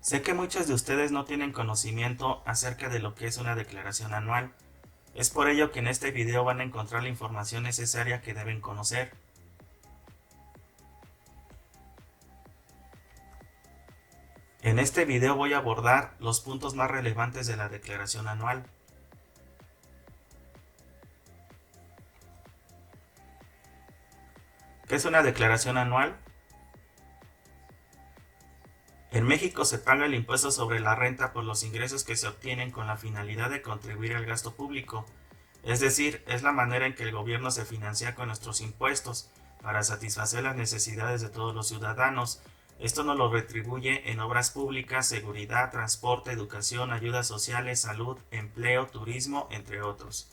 Sé que muchos de ustedes no tienen conocimiento acerca de lo que es una declaración anual. Es por ello que en este video van a encontrar la información necesaria que deben conocer. En este video voy a abordar los puntos más relevantes de la declaración anual. ¿Qué es una declaración anual? En México se paga el impuesto sobre la renta por los ingresos que se obtienen con la finalidad de contribuir al gasto público. Es decir, es la manera en que el gobierno se financia con nuestros impuestos para satisfacer las necesidades de todos los ciudadanos. Esto nos lo retribuye en obras públicas, seguridad, transporte, educación, ayudas sociales, salud, empleo, turismo, entre otros.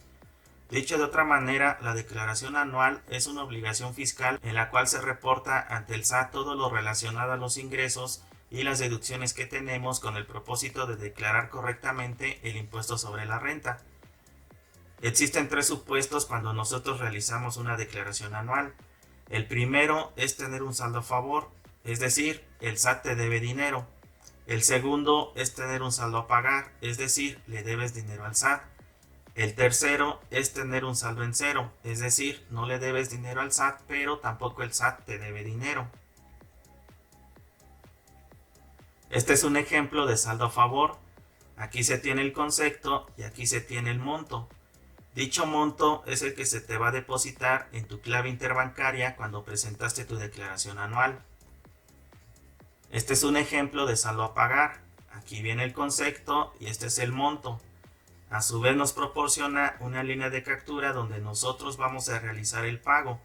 Dicho de otra manera, la declaración anual es una obligación fiscal en la cual se reporta ante el SAT todo lo relacionado a los ingresos y las deducciones que tenemos con el propósito de declarar correctamente el impuesto sobre la renta. Existen tres supuestos cuando nosotros realizamos una declaración anual. El primero es tener un saldo a favor, es decir, el SAT te debe dinero. El segundo es tener un saldo a pagar, es decir, le debes dinero al SAT. El tercero es tener un saldo en cero, es decir, no le debes dinero al SAT, pero tampoco el SAT te debe dinero. Este es un ejemplo de saldo a favor. Aquí se tiene el concepto y aquí se tiene el monto. Dicho monto es el que se te va a depositar en tu clave interbancaria cuando presentaste tu declaración anual. Este es un ejemplo de saldo a pagar. Aquí viene el concepto y este es el monto. A su vez nos proporciona una línea de captura donde nosotros vamos a realizar el pago.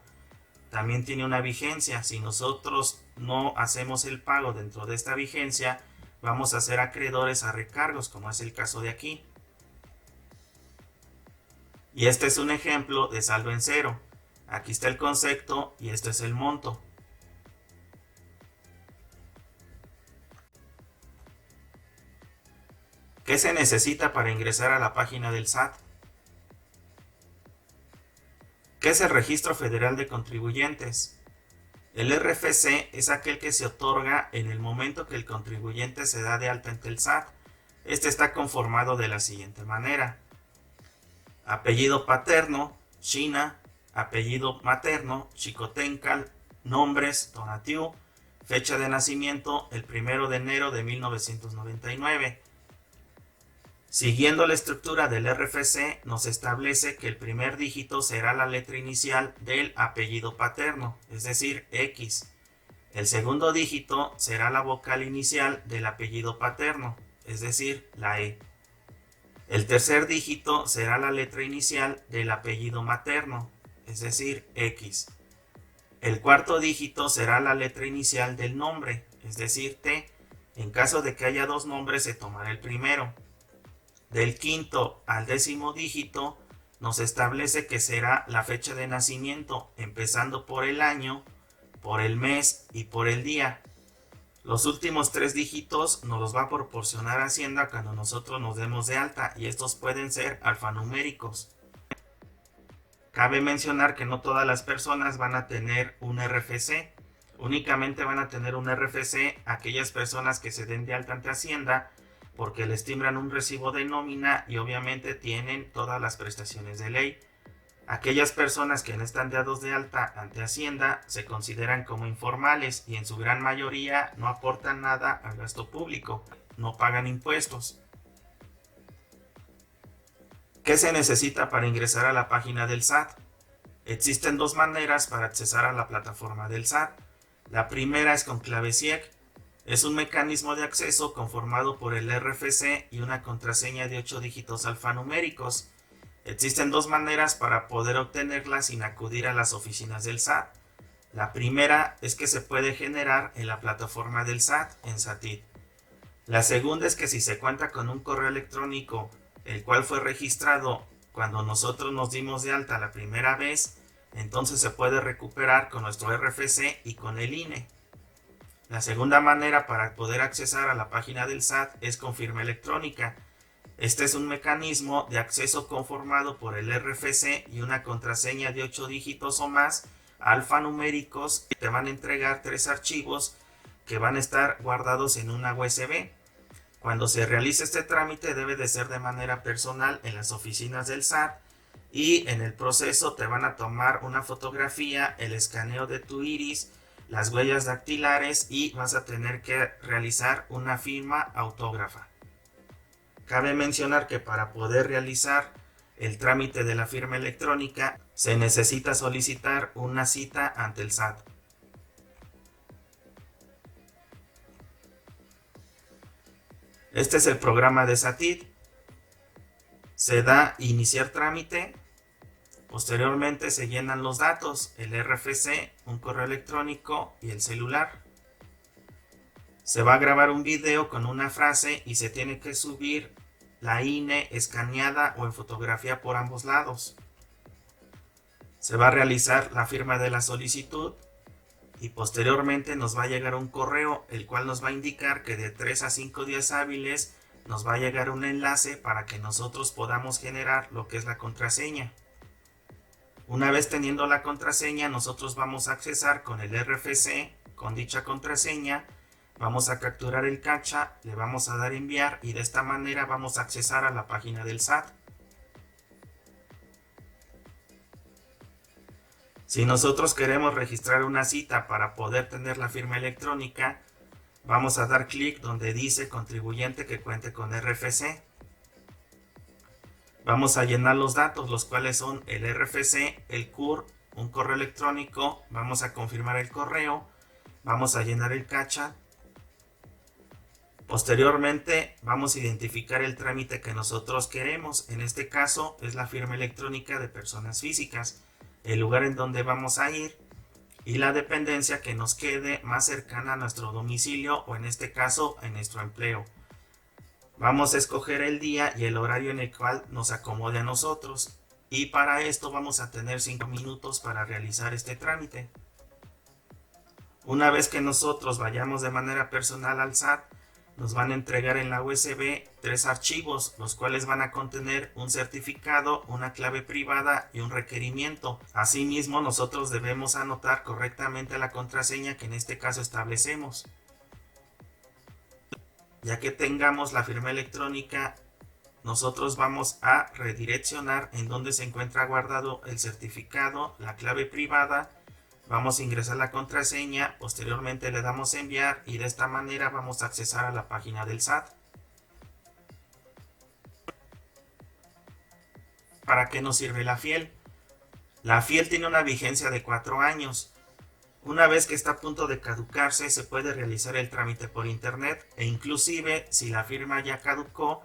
También tiene una vigencia. Si nosotros no hacemos el pago dentro de esta vigencia, vamos a ser acreedores a recargos, como es el caso de aquí. Y este es un ejemplo de saldo en cero. Aquí está el concepto y este es el monto. ¿Qué se necesita para ingresar a la página del SAT? ¿Qué es el Registro Federal de Contribuyentes? El RFC es aquel que se otorga en el momento que el contribuyente se da de alta ante el SAT. Este está conformado de la siguiente manera: apellido paterno, China; apellido materno, Chicotencal; nombres, Tonatiu; fecha de nacimiento, el 1 de enero de 1999. Siguiendo la estructura del RFC, nos establece que el primer dígito será la letra inicial del apellido paterno, es decir, X. El segundo dígito será la vocal inicial del apellido paterno, es decir, la E. El tercer dígito será la letra inicial del apellido materno, es decir, X. El cuarto dígito será la letra inicial del nombre, es decir, T. En caso de que haya dos nombres, se tomará el primero. Del quinto al décimo dígito nos establece que será la fecha de nacimiento, empezando por el año, por el mes y por el día. Los últimos tres dígitos nos los va a proporcionar Hacienda cuando nosotros nos demos de alta, y estos pueden ser alfanuméricos. Cabe mencionar que no todas las personas van a tener un RFC. Únicamente van a tener un RFC aquellas personas que se den de alta ante Hacienda, porque les timbran un recibo de nómina y obviamente tienen todas las prestaciones de ley. Aquellas personas que no están dados de alta ante Hacienda se consideran como informales y en su gran mayoría no aportan nada al gasto público, no pagan impuestos. ¿Qué se necesita para ingresar a la página del SAT? Existen dos maneras para accesar a la plataforma del SAT. La primera es con clave CIEC. Es un mecanismo de acceso conformado por el RFC y una contraseña de 8 dígitos alfanuméricos. Existen dos maneras para poder obtenerla sin acudir a las oficinas del SAT. La primera es que se puede generar en la plataforma del SAT en SATIT. La segunda es que si se cuenta con un correo electrónico el cual fue registrado cuando nosotros nos dimos de alta la primera vez, entonces se puede recuperar con nuestro RFC y con el INE. La segunda manera para poder accesar a la página del SAT es con firma electrónica. Este es un mecanismo de acceso conformado por el RFC y una contraseña de 8 dígitos o más alfanuméricos. Te van a entregar 3 archivos que van a estar guardados en una USB. Cuando se realice este trámite debe de ser de manera personal en las oficinas del SAT y en el proceso te van a tomar una fotografía, el escaneo de tu iris, las huellas dactilares y vas a tener que realizar una firma autógrafa. Cabe mencionar que para poder realizar el trámite de la firma electrónica se necesita solicitar una cita ante el SAT. Este es el programa de SATIT. Se da iniciar trámite. Posteriormente se llenan los datos, el RFC, un correo electrónico y el celular. Se va a grabar un video con una frase y se tiene que subir la INE escaneada o en fotografía por ambos lados. Se va a realizar la firma de la solicitud y posteriormente nos va a llegar un correo el cual nos va a indicar que de 3 a 5 días hábiles nos va a llegar un enlace para que nosotros podamos generar lo que es la contraseña. Una vez teniendo la contraseña, nosotros vamos a accesar con el RFC, con dicha contraseña, vamos a capturar el captcha, le vamos a dar enviar y de esta manera vamos a accesar a la página del SAT. Si nosotros queremos registrar una cita para poder tener la firma electrónica, vamos a dar clic donde dice contribuyente que cuente con RFC. Vamos a llenar los datos, los cuales son el RFC, el CUR, un correo electrónico, vamos a confirmar el correo, vamos a llenar el captcha. Posteriormente vamos a identificar el trámite que nosotros queremos, en este caso es la firma electrónica de personas físicas, el lugar en donde vamos a ir y la dependencia que nos quede más cercana a nuestro domicilio o en este caso en nuestro empleo. Vamos a escoger el día y el horario en el cual nos acomode a nosotros y para esto vamos a tener 5 minutos para realizar este trámite. Una vez que nosotros vayamos de manera personal al SAT, nos van a entregar en la USB 3 archivos, los cuales van a contener un certificado, una clave privada y un requerimiento. Asimismo, nosotros debemos anotar correctamente la contraseña que en este caso establecemos. Ya que tengamos la firma electrónica, nosotros vamos a redireccionar en donde se encuentra guardado el certificado, la clave privada. Vamos a ingresar la contraseña, posteriormente le damos enviar y de esta manera vamos a accesar a la página del SAT. ¿Para qué nos sirve la FIEL? La FIEL tiene una vigencia de 4 años. Una vez que está a punto de caducarse, se puede realizar el trámite por internet e inclusive si la firma ya caducó,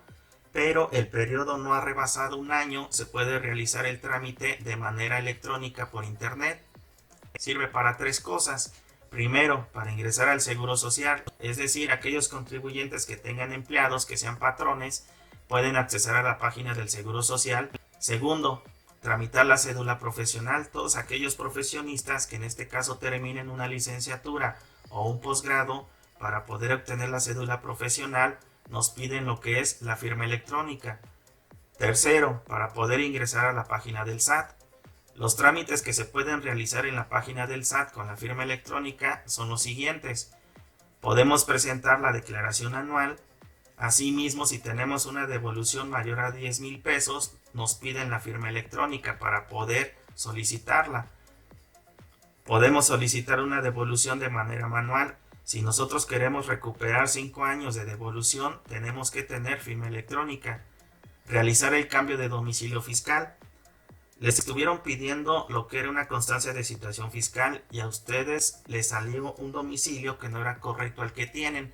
pero el periodo no ha rebasado un año, se puede realizar el trámite de manera electrónica por internet. Sirve para 3 cosas. Primero, para ingresar al Seguro Social, es decir, aquellos contribuyentes que tengan empleados que sean patrones pueden acceder a la página del Seguro Social. Segundo, tramitar la cédula profesional. Todos aquellos profesionistas que en este caso terminen una licenciatura o un posgrado, para poder obtener la cédula profesional nos piden lo que es la firma electrónica. Tercero, para poder ingresar a la página del SAT. Los trámites que se pueden realizar en la página del SAT con la firma electrónica son los siguientes. Podemos presentar la declaración anual. Asimismo, si tenemos una devolución mayor a 10,000 pesos, nos piden la firma electrónica para poder solicitarla. Podemos solicitar una devolución de manera manual. Si nosotros queremos recuperar 5 años de devolución, tenemos que tener firma electrónica. Realizar el cambio de domicilio fiscal. Les estuvieron pidiendo lo que era una constancia de situación fiscal y a ustedes les salió un domicilio que no era correcto al que tienen.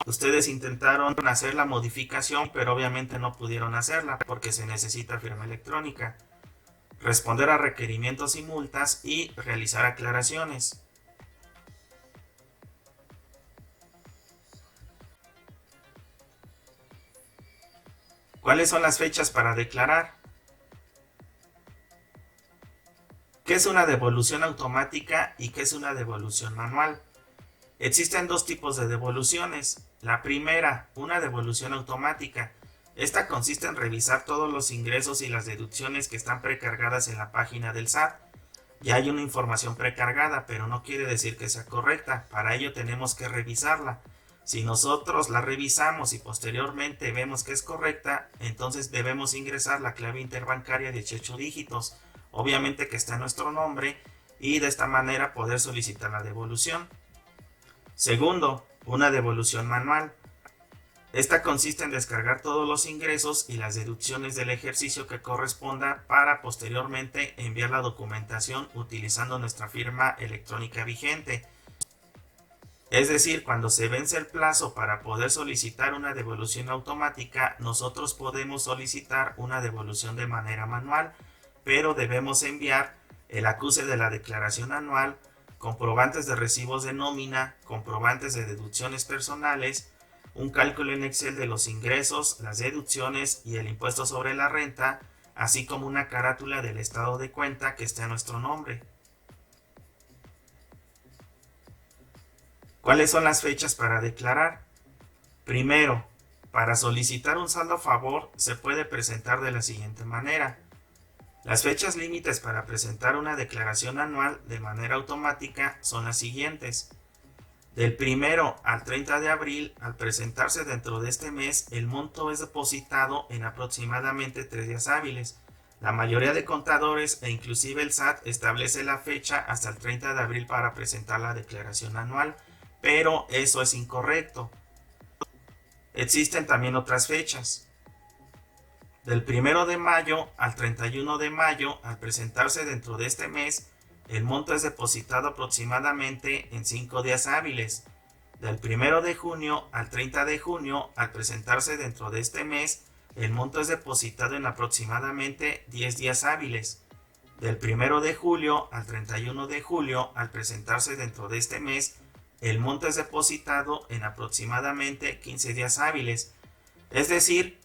Ustedes intentaron hacer la modificación, pero obviamente no pudieron hacerla porque se necesita firma electrónica. Responder a requerimientos y multas y realizar aclaraciones. ¿Cuáles son las fechas para declarar? ¿Qué es una devolución automática y qué es una devolución manual? Existen 2 tipos de devoluciones. La primera, una devolución automática. Esta consiste en revisar todos los ingresos y las deducciones que están precargadas en la página del SAT. Ya hay una información precargada, pero no quiere decir que sea correcta. Para ello tenemos que revisarla. Si nosotros la revisamos y posteriormente vemos que es correcta, entonces debemos ingresar la clave interbancaria de 18 dígitos, obviamente que está en nuestro nombre, y de esta manera poder solicitar la devolución. Segundo, una devolución manual. Esta consiste en descargar todos los ingresos y las deducciones del ejercicio que corresponda para posteriormente enviar la documentación utilizando nuestra firma electrónica vigente. Es decir, cuando se vence el plazo para poder solicitar una devolución automática, nosotros podemos solicitar una devolución de manera manual, pero debemos enviar el acuse de la declaración anual, comprobantes de recibos de nómina, comprobantes de deducciones personales, un cálculo en Excel de los ingresos, las deducciones y el impuesto sobre la renta, así como una carátula del estado de cuenta que esté a nuestro nombre. ¿Cuáles son las fechas para declarar? Primero, para solicitar un saldo a favor se puede presentar de la siguiente manera. Las fechas límites para presentar una declaración anual de manera automática son las siguientes. Del 1 al 30 de abril, al presentarse dentro de este mes, el monto es depositado en aproximadamente 3 días hábiles. La mayoría de contadores e inclusive el SAT establece la fecha hasta el 30 de abril para presentar la declaración anual, pero eso es incorrecto. Existen también otras fechas. Del 1 de mayo al 31 de mayo, al presentarse dentro de este mes, el monto es depositado aproximadamente en 5 días hábiles. Del 1 de junio al 30 de junio, al presentarse dentro de este mes, el monto es depositado en aproximadamente 10 días hábiles. Del 1 de julio al 31 de julio, al presentarse dentro de este mes, el monto es depositado en aproximadamente 15 días hábiles. Es decir,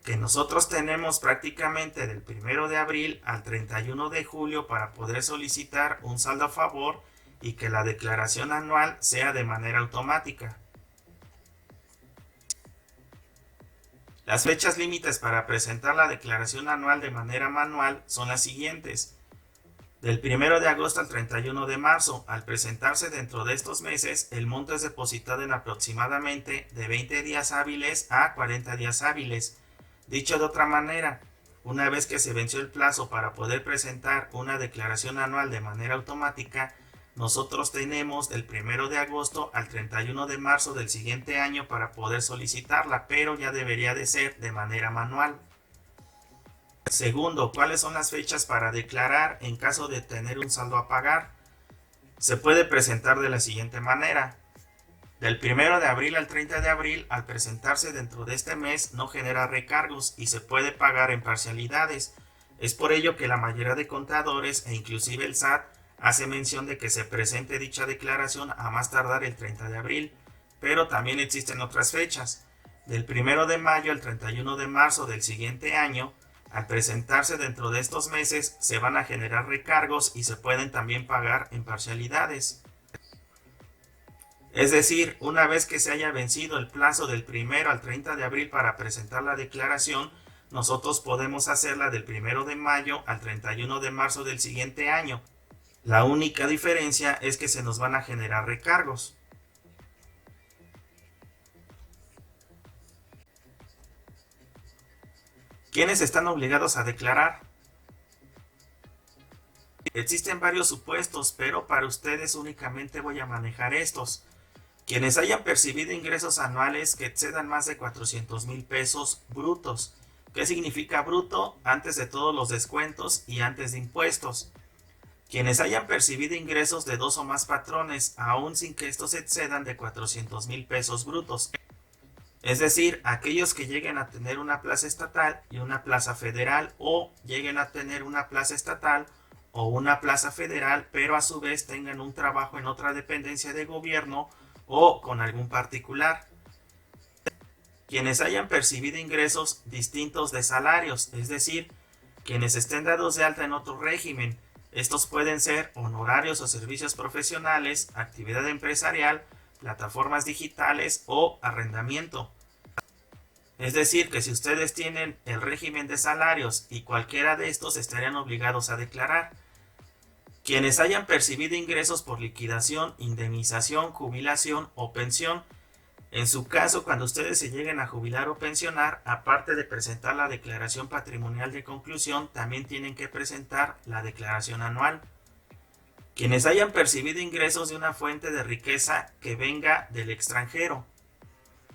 que nosotros tenemos prácticamente del 1 de abril al 31 de julio para poder solicitar un saldo a favor y que la declaración anual sea de manera automática. Las fechas límites para presentar la declaración anual de manera manual son las siguientes. Del 1 de agosto al 31 de marzo, al presentarse dentro de estos meses, el monto es depositado en aproximadamente de 20 días hábiles a 40 días hábiles. Dicho de otra manera, una vez que se venció el plazo para poder presentar una declaración anual de manera automática, nosotros tenemos del 1 de agosto al 31 de marzo del siguiente año para poder solicitarla, pero ya debería de ser de manera manual. Segundo, ¿cuáles son las fechas para declarar en caso de tener un saldo a pagar? Se puede presentar de la siguiente manera. Del 1 de abril al 30 de abril, al presentarse dentro de este mes, no genera recargos y se puede pagar en parcialidades. Es por ello que la mayoría de contadores e inclusive el SAT hace mención de que se presente dicha declaración a más tardar el 30 de abril, pero también existen otras fechas. Del 1 de mayo al 31 de marzo del siguiente año, al presentarse dentro de estos meses, se van a generar recargos y se pueden también pagar en parcialidades. Es decir, una vez que se haya vencido el plazo del 1 al 30 de abril para presentar la declaración, nosotros podemos hacerla del 1 de mayo al 31 de marzo del siguiente año. La única diferencia es que se nos van a generar recargos. ¿Quiénes están obligados a declarar? Existen varios supuestos, pero para ustedes únicamente voy a manejar estos. Quienes hayan percibido ingresos anuales que excedan más de 400,000 pesos brutos. ¿Qué significa bruto? Antes de todos los descuentos y antes de impuestos. Quienes hayan percibido ingresos de 2 o más patrones, aún sin que estos excedan de 400,000 pesos brutos. Es decir, aquellos que lleguen a tener una plaza estatal y una plaza federal, o lleguen a tener una plaza estatal o una plaza federal, pero a su vez tengan un trabajo en otra dependencia de gobierno o con algún particular. Quienes hayan percibido ingresos distintos de salarios, es decir, quienes estén dados de alta en otro régimen. Estos pueden ser honorarios o servicios profesionales, actividad empresarial, plataformas digitales o arrendamiento. Es decir, que si ustedes tienen el régimen de salarios y cualquiera de estos estarían obligados a declarar. Quienes hayan percibido ingresos por liquidación, indemnización, jubilación o pensión. En su caso, cuando ustedes se lleguen a jubilar o pensionar, aparte de presentar la declaración patrimonial de conclusión, también tienen que presentar la declaración anual. Quienes hayan percibido ingresos de una fuente de riqueza que venga del extranjero.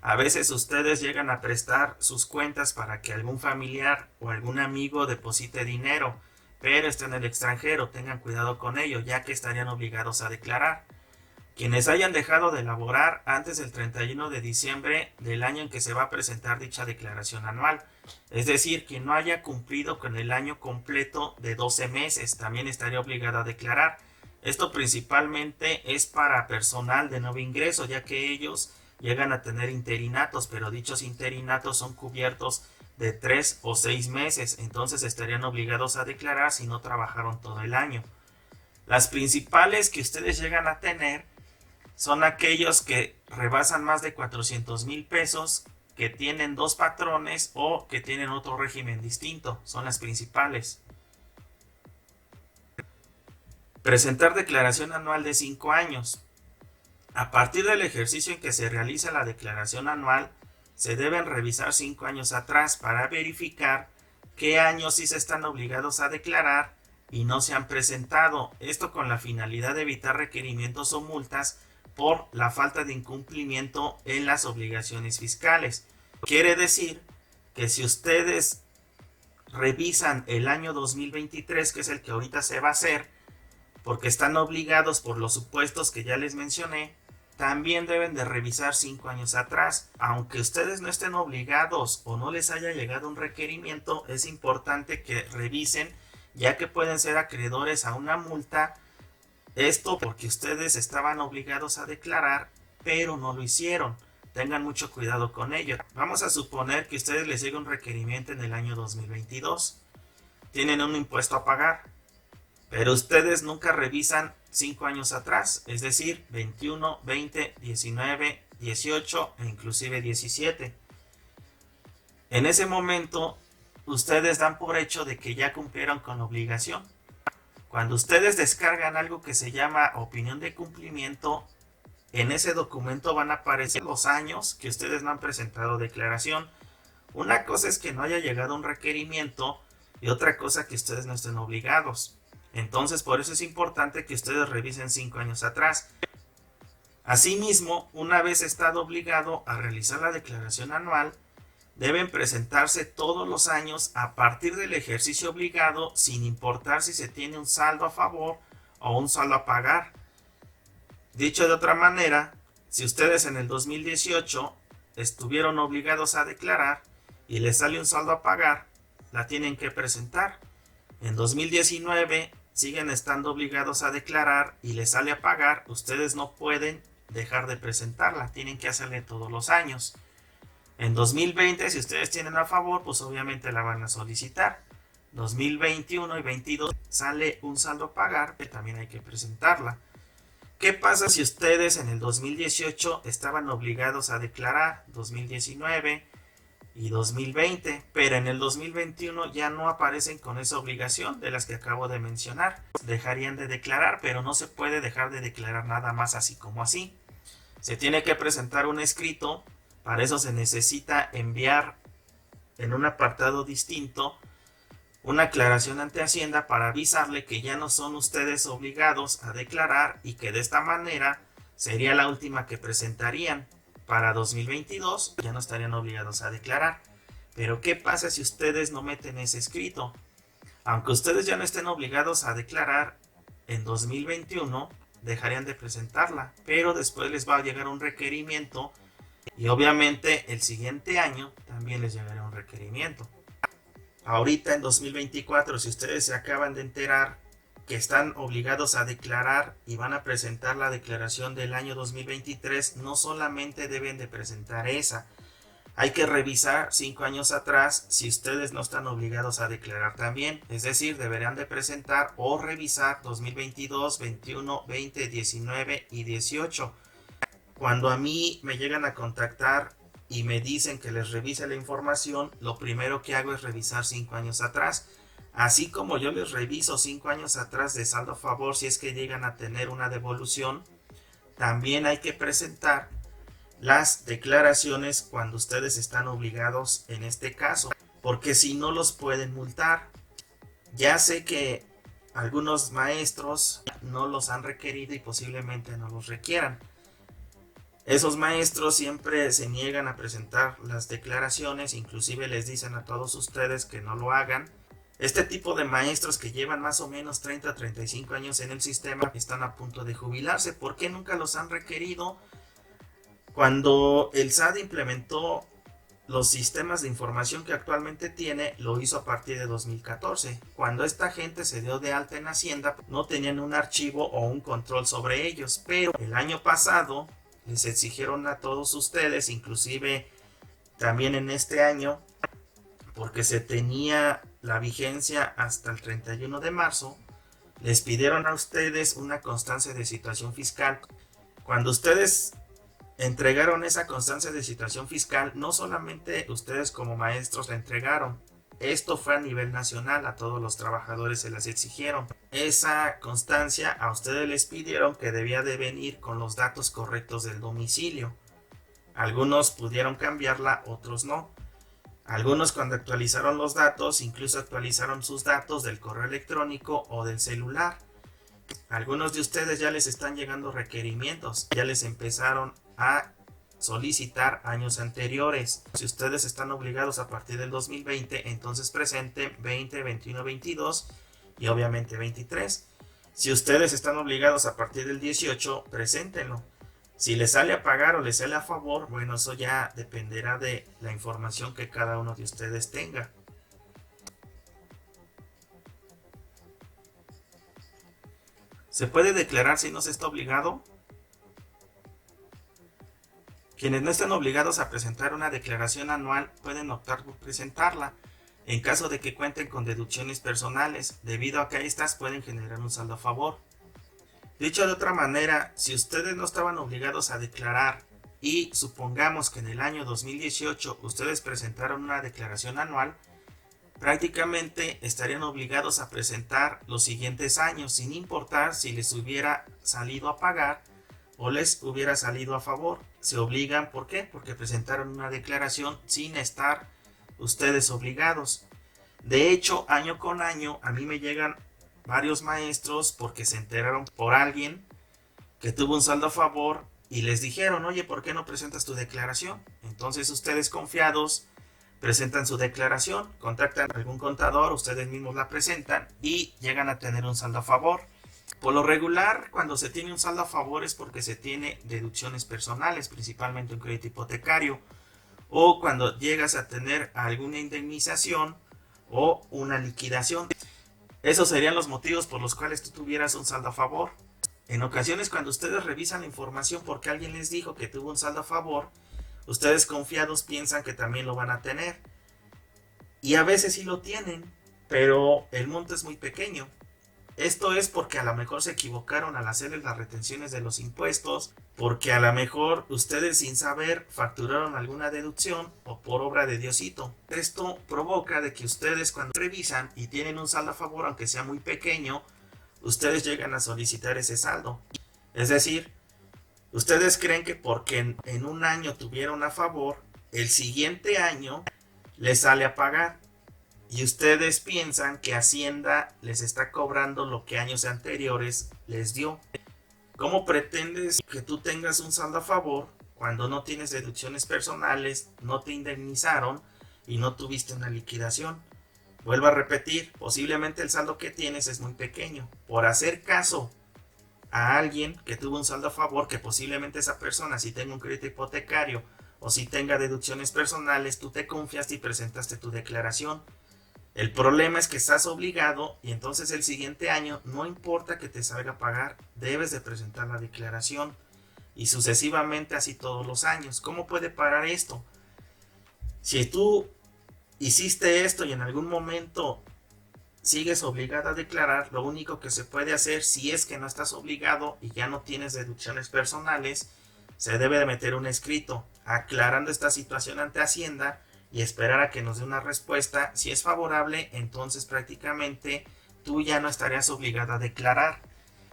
A veces ustedes llegan a prestar sus cuentas para que algún familiar o algún amigo deposite dinero, pero está en el extranjero, tengan cuidado con ello, ya que estarían obligados a declarar. Quienes hayan dejado de elaborar antes del 31 de diciembre del año en que se va a presentar dicha declaración anual, es decir, quien no haya cumplido con el año completo de 12 meses, también estaría obligado a declarar. Esto principalmente es para personal de nuevo ingreso, ya que ellos llegan a tener interinatos, pero dichos interinatos son cubiertos de 3 o 6 meses, entonces estarían obligados a declarar si no trabajaron todo el año. Las principales que ustedes llegan a tener son aquellos que rebasan más de 400,000 pesos, que tienen 2 patrones o que tienen otro régimen distinto. Son las principales. Presentar declaración anual de 5 años. A partir del ejercicio en que se realiza la declaración anual, se deben revisar 5 años atrás para verificar qué años sí se están obligados a declarar y no se han presentado. Esto con la finalidad de evitar requerimientos o multas por la falta de incumplimiento en las obligaciones fiscales. Quiere decir que si ustedes revisan el año 2023, que es el que ahorita se va a hacer, porque están obligados por los supuestos que ya les mencioné, también deben de revisar 5 años atrás. Aunque ustedes no estén obligados o no les haya llegado un requerimiento, es importante que revisen, ya que pueden ser acreedores a una multa. Esto porque ustedes estaban obligados a declarar, pero no lo hicieron. Tengan mucho cuidado con ello. Vamos a suponer que a ustedes les llega un requerimiento en el año 2022. Tienen un impuesto a pagar, pero ustedes nunca revisan 5 años atrás, es decir, 21, 20, 19, 18 e inclusive 17. En ese momento, ustedes dan por hecho de que ya cumplieron con la obligación. Cuando ustedes descargan algo que se llama opinión de cumplimiento, en ese documento van a aparecer los años que ustedes no han presentado declaración. Una cosa es que no haya llegado un requerimiento y otra cosa que ustedes no estén obligados. Entonces, por eso es importante que ustedes revisen 5 años atrás. Asimismo, una vez estado obligado a realizar la declaración anual, deben presentarse todos los años a partir del ejercicio obligado, sin importar si se tiene un saldo a favor o un saldo a pagar. Dicho de otra manera, si ustedes en el 2018 estuvieron obligados a declarar y les sale un saldo a pagar, la tienen que presentar. En 2019 siguen estando obligados a declarar y les sale a pagar, ustedes no pueden dejar de presentarla, tienen que hacerle todos los años. En 2020, si ustedes tienen a favor, pues obviamente la van a solicitar. 2021 y 2022 sale un saldo a pagar, que también hay que presentarla. ¿Qué pasa si ustedes en el 2018 estaban obligados a declarar 2019 y 2020, pero en el 2021 ya no aparecen con esa obligación de las que acabo de mencionar? Dejarían de declarar, pero no se puede dejar de declarar nada más así como así. Se tiene que presentar un escrito. Para eso se necesita enviar en un apartado distinto una aclaración ante Hacienda para avisarle que ya no son ustedes obligados a declarar y que de esta manera sería la última que presentarían. Para 2022 ya no estarían obligados a declarar. Pero ¿qué pasa si ustedes no meten ese escrito? Aunque ustedes ya no estén obligados a declarar, en 2021 dejarían de presentarla, pero después les va a llegar un requerimiento. Y obviamente el siguiente año también les llegará un requerimiento. Ahorita en 2024, si ustedes se acaban de enterar que están obligados a declarar y van a presentar la declaración del año 2023, no solamente deben de presentar esa. Hay que revisar 5 años atrás si ustedes no están obligados a declarar también. Es decir, deberán de presentar o revisar 2022, 21, 20, 19 y 18. Cuando a mí me llegan a contactar y me dicen que les revise la información, lo primero que hago es revisar 5 años atrás. Así como yo les reviso 5 años atrás de saldo a favor si es que llegan a tener una devolución, también hay que presentar las declaraciones cuando ustedes están obligados en este caso, porque si no los pueden multar. Ya sé que algunos maestros no los han requerido y posiblemente no los requieran. Esos maestros siempre se niegan a presentar las declaraciones, inclusive les dicen a todos ustedes que no lo hagan. Este tipo de maestros que llevan más o menos 30 a 35 años en el sistema están a punto de jubilarse. ¿Por qué nunca los han requerido? Cuando el SAT implementó los sistemas de información que actualmente tiene, lo hizo a partir de 2014. Cuando esta gente se dio de alta en Hacienda, no tenían un archivo o un control sobre ellos, pero el año pasado les exigieron a todos ustedes, inclusive también en este año, porque se tenía la vigencia hasta el 31 de marzo, les pidieron a ustedes una constancia de situación fiscal. Cuando ustedes entregaron esa constancia de situación fiscal, no solamente ustedes como maestros la entregaron, esto fue a nivel nacional, a todos los trabajadores se las exigieron. Esa constancia a ustedes les pidieron que debía de venir con los datos correctos del domicilio. Algunos pudieron cambiarla, otros no. Algunos cuando actualizaron los datos, incluso actualizaron sus datos del correo electrónico o del celular. Algunos de ustedes ya les están llegando requerimientos, ya les empezaron a solicitar años anteriores. Si ustedes están obligados a partir del 2020, entonces presenten 20, 21, 22 y obviamente 23. Si ustedes están obligados a partir del 18, preséntenlo. Si les sale a pagar o les sale a favor, bueno, eso ya dependerá de la información que cada uno de ustedes tenga. ¿Se puede declarar si no se está obligado? Quienes no estén obligados a presentar una declaración anual pueden optar por presentarla en caso de que cuenten con deducciones personales, debido a que estas pueden generar un saldo a favor. Dicho de otra manera, si ustedes no estaban obligados a declarar y supongamos que en el año 2018 ustedes presentaron una declaración anual, prácticamente estarían obligados a presentar los siguientes años, sin importar si les hubiera salido a pagar o les hubiera salido a favor. Se obligan, ¿por qué? Porque presentaron una declaración sin estar ustedes obligados. De hecho, año con año a mí me llegan varios maestros porque se enteraron por alguien que tuvo un saldo a favor y les dijeron, oye, ¿por qué no presentas tu declaración? Entonces ustedes confiados presentan su declaración, contactan a algún contador, ustedes mismos la presentan y llegan a tener un saldo a favor. Por lo regular, cuando se tiene un saldo a favor es porque se tiene deducciones personales, principalmente un crédito hipotecario, o cuando llegas a tener alguna indemnización o una liquidación. Esos serían los motivos por los cuales tú tuvieras un saldo a favor. En ocasiones, cuando ustedes revisan la información porque alguien les dijo que tuvo un saldo a favor, ustedes confiados piensan que también lo van a tener. Y a veces sí lo tienen, pero el monto es muy pequeño. Esto es porque a lo mejor se equivocaron al hacerles las retenciones de los impuestos, porque a lo mejor ustedes sin saber facturaron alguna deducción o por obra de Diosito. Esto provoca de que ustedes cuando revisan y tienen un saldo a favor, aunque sea muy pequeño, ustedes llegan a solicitar ese saldo. Es decir, ustedes creen que porque en un año tuvieron a favor, el siguiente año les sale a pagar. Y ustedes piensan que Hacienda les está cobrando lo que años anteriores les dio. ¿Cómo pretendes que tú tengas un saldo a favor cuando no tienes deducciones personales, no te indemnizaron y no tuviste una liquidación? Vuelvo a repetir, posiblemente el saldo que tienes es muy pequeño. Por hacer caso a alguien que tuvo un saldo a favor, que posiblemente esa persona si tenga un crédito hipotecario o si tenga deducciones personales, tú te confiaste y presentaste tu declaración. El problema es que estás obligado y entonces el siguiente año, no importa que te salga a pagar, debes de presentar la declaración y sucesivamente así todos los años. ¿Cómo puede parar esto? Si tú hiciste esto y en algún momento sigues obligado a declarar, lo único que se puede hacer, si es que no estás obligado y ya no tienes deducciones personales, se debe de meter un escrito aclarando esta situación ante Hacienda y esperar a que nos dé una respuesta. Si es favorable, entonces prácticamente tú ya no estarías obligado a declarar,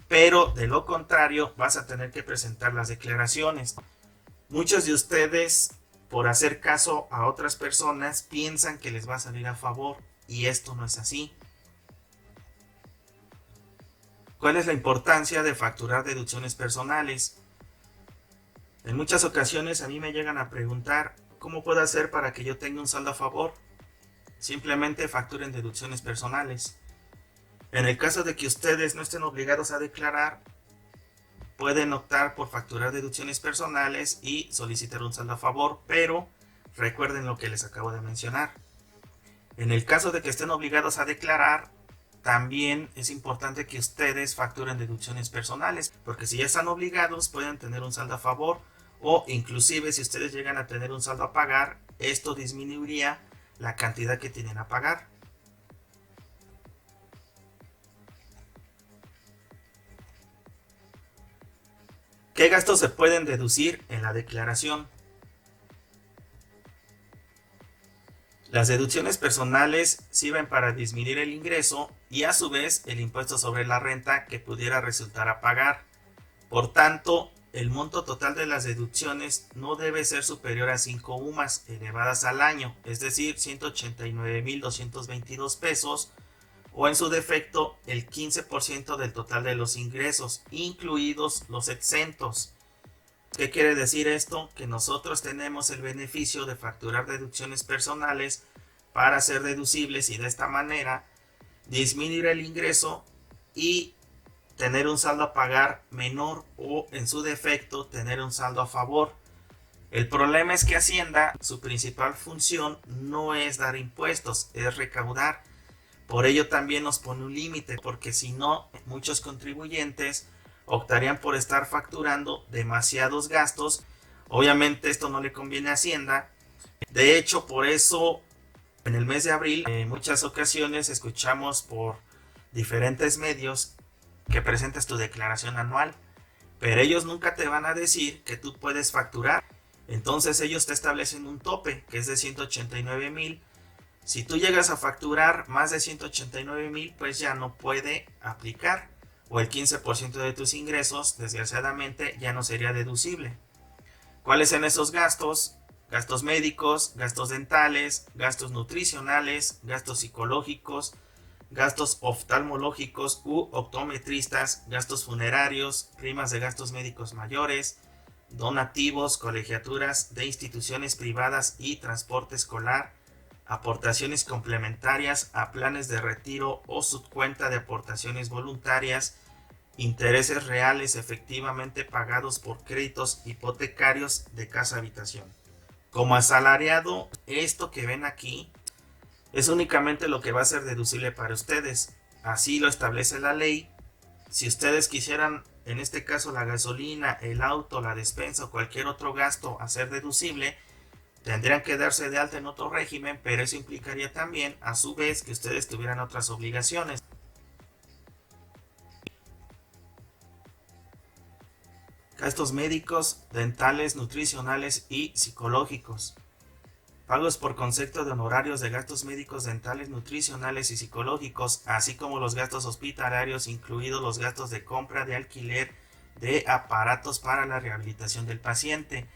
pero de lo contrario vas a tener que presentar las declaraciones. Muchos de ustedes, por hacer caso a otras personas, piensan que les va a salir a favor y esto no es así. ¿Cuál es la importancia de facturar deducciones personales? En muchas ocasiones a mí me llegan a preguntar ¿cómo puedo hacer para que yo tenga un saldo a favor? Simplemente facturen deducciones personales. En el caso de que ustedes no estén obligados a declarar, pueden optar por facturar deducciones personales y solicitar un saldo a favor, pero recuerden lo que les acabo de mencionar. En el caso de que estén obligados a declarar, también es importante que ustedes facturen deducciones personales, porque si ya están obligados pueden tener un saldo a favor o inclusive si ustedes llegan a tener un saldo a pagar, esto disminuiría la cantidad que tienen a pagar. ¿Qué gastos se pueden deducir en la declaración? Las deducciones personales sirven para disminuir el ingreso y a su vez el impuesto sobre la renta que pudiera resultar a pagar. Por tanto, el monto total de las deducciones no debe ser superior a 5 UMAS elevadas al año, es decir, 189,222 pesos, o en su defecto el 15% del total de los ingresos, incluidos los exentos. ¿Qué quiere decir esto? Que nosotros tenemos el beneficio de facturar deducciones personales para ser deducibles y de esta manera disminuir el ingreso y tener un saldo a pagar menor o en su defecto tener un saldo a favor. El problema es que Hacienda, su principal función no es dar impuestos, es recaudar. Por ello también nos pone un límite, porque si no, muchos contribuyentes optarían por estar facturando demasiados gastos. Obviamente esto no le conviene a Hacienda. De hecho, por eso en el mes de abril en muchas ocasiones escuchamos por diferentes medios que presentes tu declaración anual, pero ellos nunca te van a decir que tú puedes facturar. Entonces ellos te establecen un tope que es de 189,000. Si tú llegas a facturar más de 189,000, pues ya no puede aplicar, o el 15% de tus ingresos, desgraciadamente, ya no sería deducible. ¿Cuáles son esos gastos? Gastos médicos, gastos dentales, gastos nutricionales, gastos psicológicos, gastos oftalmológicos u optometristas, gastos funerarios, primas de gastos médicos mayores, donativos, colegiaturas de instituciones privadas y transporte escolar, aportaciones complementarias a planes de retiro o subcuenta de aportaciones voluntarias, intereses reales efectivamente pagados por créditos hipotecarios de casa habitación. Como asalariado, esto que ven aquí es únicamente lo que va a ser deducible para ustedes. Así lo establece la ley. Si ustedes quisieran, en este caso la gasolina, el auto, la despensa o cualquier otro gasto a ser deducible, tendrían que darse de alta en otro régimen, pero eso implicaría también, a su vez, que ustedes tuvieran otras obligaciones. Gastos médicos, dentales, nutricionales y psicológicos. Pagos por concepto de honorarios de gastos médicos, dentales, nutricionales y psicológicos, así como los gastos hospitalarios, incluidos los gastos de compra, de alquiler, de aparatos para la rehabilitación del paciente.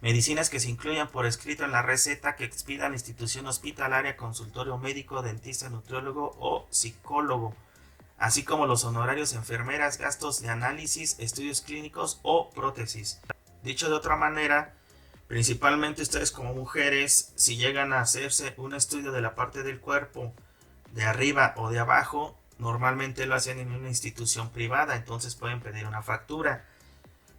Medicinas que se incluyan por escrito en la receta que expida la institución hospitalaria, consultorio médico, dentista, nutriólogo o psicólogo, así como los honorarios enfermeras, gastos de análisis, estudios clínicos o prótesis. Dicho de otra manera, principalmente ustedes como mujeres, si llegan a hacerse un estudio de la parte del cuerpo, de arriba o de abajo, normalmente lo hacen en una institución privada, entonces pueden pedir una factura.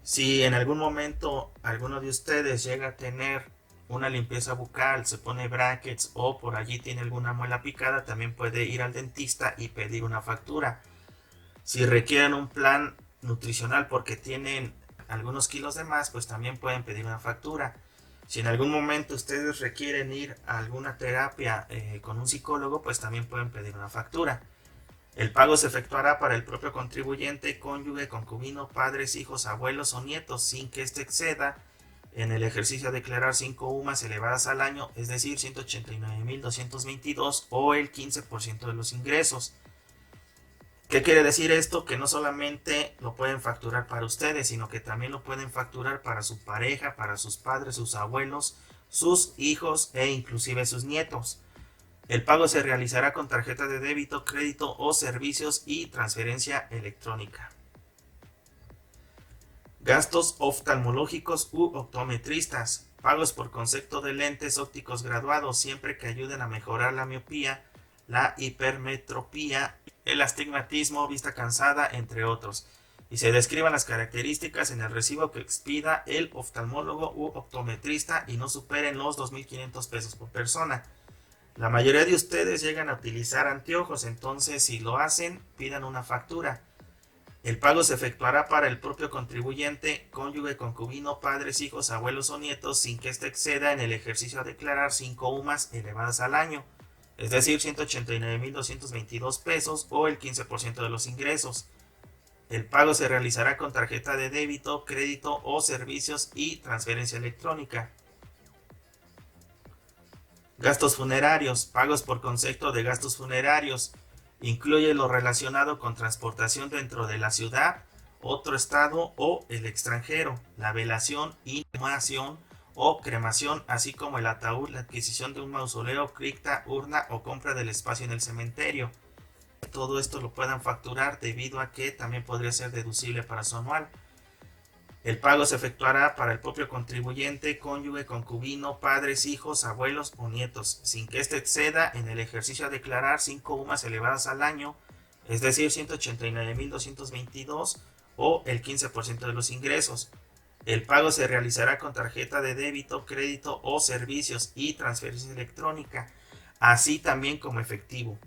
Si en algún momento alguno de ustedes llega a tener una limpieza bucal, se pone brackets o por allí tiene alguna muela picada, también puede ir al dentista y pedir una factura. Si requieren un plan nutricional porque tienen algunos kilos de más, pues también pueden pedir una factura. Si en algún momento ustedes requieren ir a alguna terapia con un psicólogo, pues también pueden pedir una factura. El pago se efectuará para el propio contribuyente, cónyuge, concubino, padres, hijos, abuelos o nietos, sin que éste exceda en el ejercicio a declarar 5 UMAS elevadas al año, es decir, 189,222 o el 15% de los ingresos. ¿Qué quiere decir esto? Que no solamente lo pueden facturar para ustedes, sino que también lo pueden facturar para su pareja, para sus padres, sus abuelos, sus hijos e inclusive sus nietos. El pago se realizará con tarjeta de débito, crédito o servicios y transferencia electrónica. Gastos oftalmológicos u optometristas. Pagos por concepto de lentes ópticos graduados siempre que ayuden a mejorar la miopía, la hipermetropía, el astigmatismo, vista cansada, entre otros. Y se describan las características en el recibo que expida el oftalmólogo u optometrista y no superen los 2.500 pesos por persona. La mayoría de ustedes llegan a utilizar anteojos, entonces si lo hacen, pidan una factura. El pago se efectuará para el propio contribuyente, cónyuge, concubino, padres, hijos, abuelos o nietos, sin que éste exceda en el ejercicio a declarar 5 UMAS elevadas al año, es decir, 189.222 pesos o el 15% de los ingresos. El pago se realizará con tarjeta de débito, crédito o servicios y transferencia electrónica. Gastos funerarios. Pagos por concepto de gastos funerarios. Incluye lo relacionado con transportación dentro de la ciudad, otro estado o el extranjero, la velación, inhumación o cremación, así como el ataúd, la adquisición de un mausoleo, cripta, urna o compra del espacio en el cementerio. Todo esto lo puedan facturar debido a que también podría ser deducible para su anual. El pago se efectuará para el propio contribuyente, cónyuge, concubino, padres, hijos, abuelos o nietos, sin que éste exceda en el ejercicio a declarar 5 UMAS elevadas al año, es decir, 189.222 o el 15% de los ingresos. El pago se realizará con tarjeta de débito, crédito o servicios y transferencia electrónica, así también como efectivo.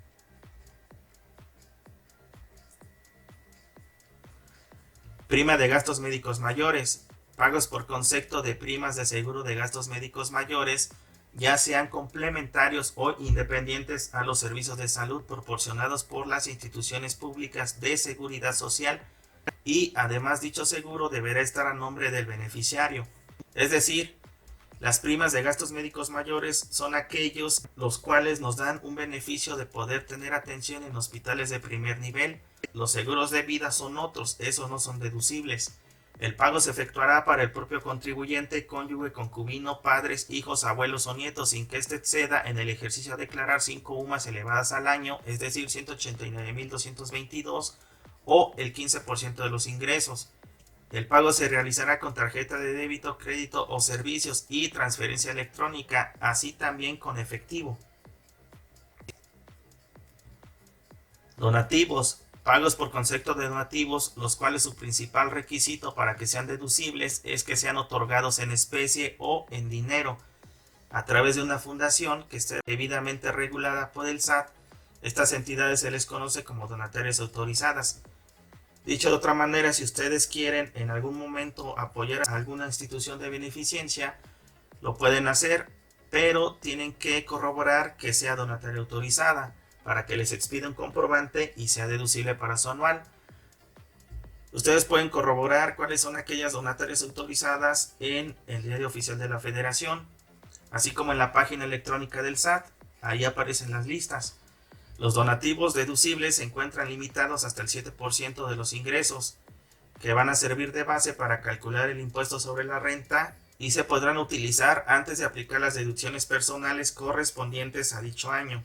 Prima de gastos médicos mayores. Pagos por concepto de primas de seguro de gastos médicos mayores, ya sean complementarios o independientes a los servicios de salud proporcionados por las instituciones públicas de seguridad social, y además dicho seguro deberá estar a nombre del beneficiario. Es decir, las primas de gastos médicos mayores son aquellos los cuales nos dan un beneficio de poder tener atención en hospitales de primer nivel. Los seguros de vida son otros, esos no son deducibles. El pago se efectuará para el propio contribuyente, cónyuge, concubino, padres, hijos, abuelos o nietos, sin que éste exceda en el ejercicio a declarar 5 UMAS elevadas al año, es decir, 189.222 o el 15% de los ingresos. El pago se realizará con tarjeta de débito, crédito o servicios y transferencia electrónica, así también con efectivo. Donativos. Pagos por concepto de donativos, los cuales su principal requisito para que sean deducibles es que sean otorgados en especie o en dinero a través de una fundación que esté debidamente regulada por el SAT. Estas entidades se les conoce como donatarias autorizadas. Dicho de otra manera, si ustedes quieren en algún momento apoyar a alguna institución de beneficencia, lo pueden hacer, pero tienen que corroborar que sea donataria autorizada para que les expida un comprobante y sea deducible para su anual. Ustedes pueden corroborar cuáles son aquellas donatarias autorizadas en el Diario Oficial de la Federación, así como en la página electrónica del SAT. Ahí aparecen las listas. Los donativos deducibles se encuentran limitados hasta el 7% de los ingresos, que van a servir de base para calcular el impuesto sobre la renta y se podrán utilizar antes de aplicar las deducciones personales correspondientes a dicho año.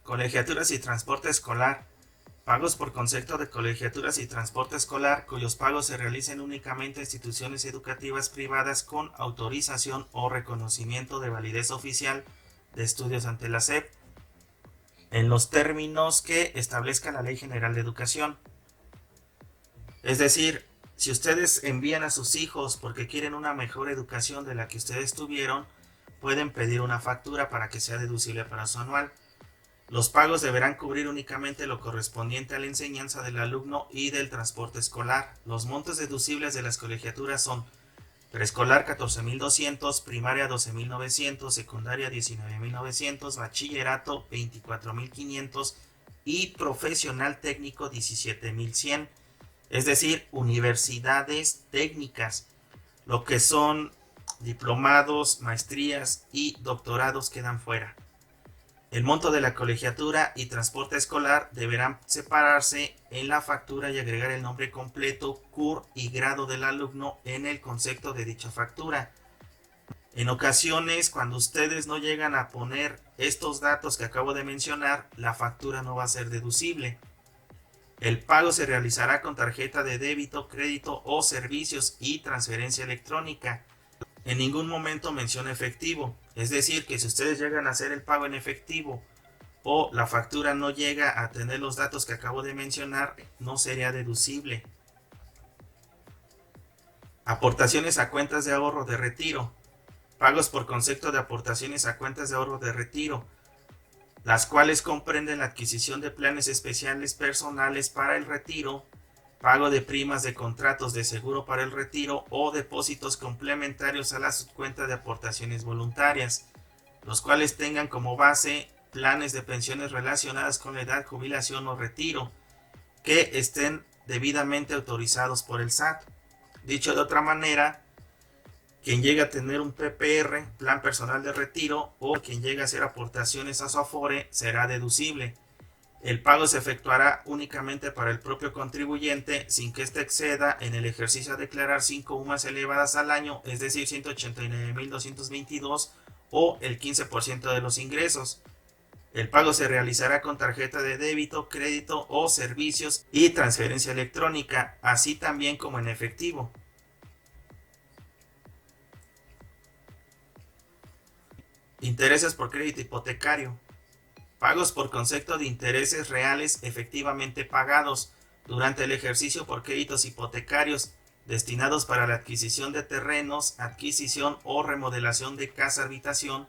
Colegiaturas y transporte escolar. Pagos por concepto de colegiaturas y transporte escolar, cuyos pagos se realicen únicamente a instituciones educativas privadas con autorización o reconocimiento de validez oficial de estudios ante la SEP, en los términos que establezca la Ley General de Educación. Es decir, si ustedes envían a sus hijos porque quieren una mejor educación de la que ustedes tuvieron, pueden pedir una factura para que sea deducible para su anual. Los pagos deberán cubrir únicamente lo correspondiente a la enseñanza del alumno y del transporte escolar. Los montos deducibles de las colegiaturas son preescolar 14.200, primaria 12.900, secundaria 19.900, bachillerato 24.500 y profesional técnico 17.100. Es decir, universidades técnicas. Lo que son diplomados, maestrías y doctorados quedan fuera. El monto de la colegiatura y transporte escolar deberán separarse en la factura y agregar el nombre completo, CUR y grado del alumno en el concepto de dicha factura. En ocasiones, cuando ustedes no llegan a poner estos datos que acabo de mencionar, la factura no va a ser deducible. El pago se realizará con tarjeta de débito, crédito o servicios y transferencia electrónica. En ningún momento menciona efectivo, es decir, que si ustedes llegan a hacer el pago en efectivo o la factura no llega a tener los datos que acabo de mencionar, no sería deducible. Aportaciones a cuentas de ahorro de retiro. Pagos por concepto de aportaciones a cuentas de ahorro de retiro, las cuales comprenden la adquisición de planes especiales personales para el retiro, pago de primas de contratos de seguro para el retiro o depósitos complementarios a la subcuenta de aportaciones voluntarias, los cuales tengan como base planes de pensiones relacionadas con la edad, jubilación o retiro, que estén debidamente autorizados por el SAT. Dicho de otra manera, quien llega a tener un PPR, plan personal de retiro, o quien llega a hacer aportaciones a su Afore, será deducible. El pago se efectuará únicamente para el propio contribuyente sin que éste exceda en el ejercicio a declarar 5 UMAS elevadas al año, es decir, 189.222 o el 15% de los ingresos. El pago se realizará con tarjeta de débito, crédito o servicios y transferencia electrónica, así también como en efectivo. Intereses por crédito hipotecario. Pagos por concepto de intereses reales efectivamente pagados durante el ejercicio por créditos hipotecarios destinados para la adquisición de terrenos, adquisición o remodelación de casa habitación,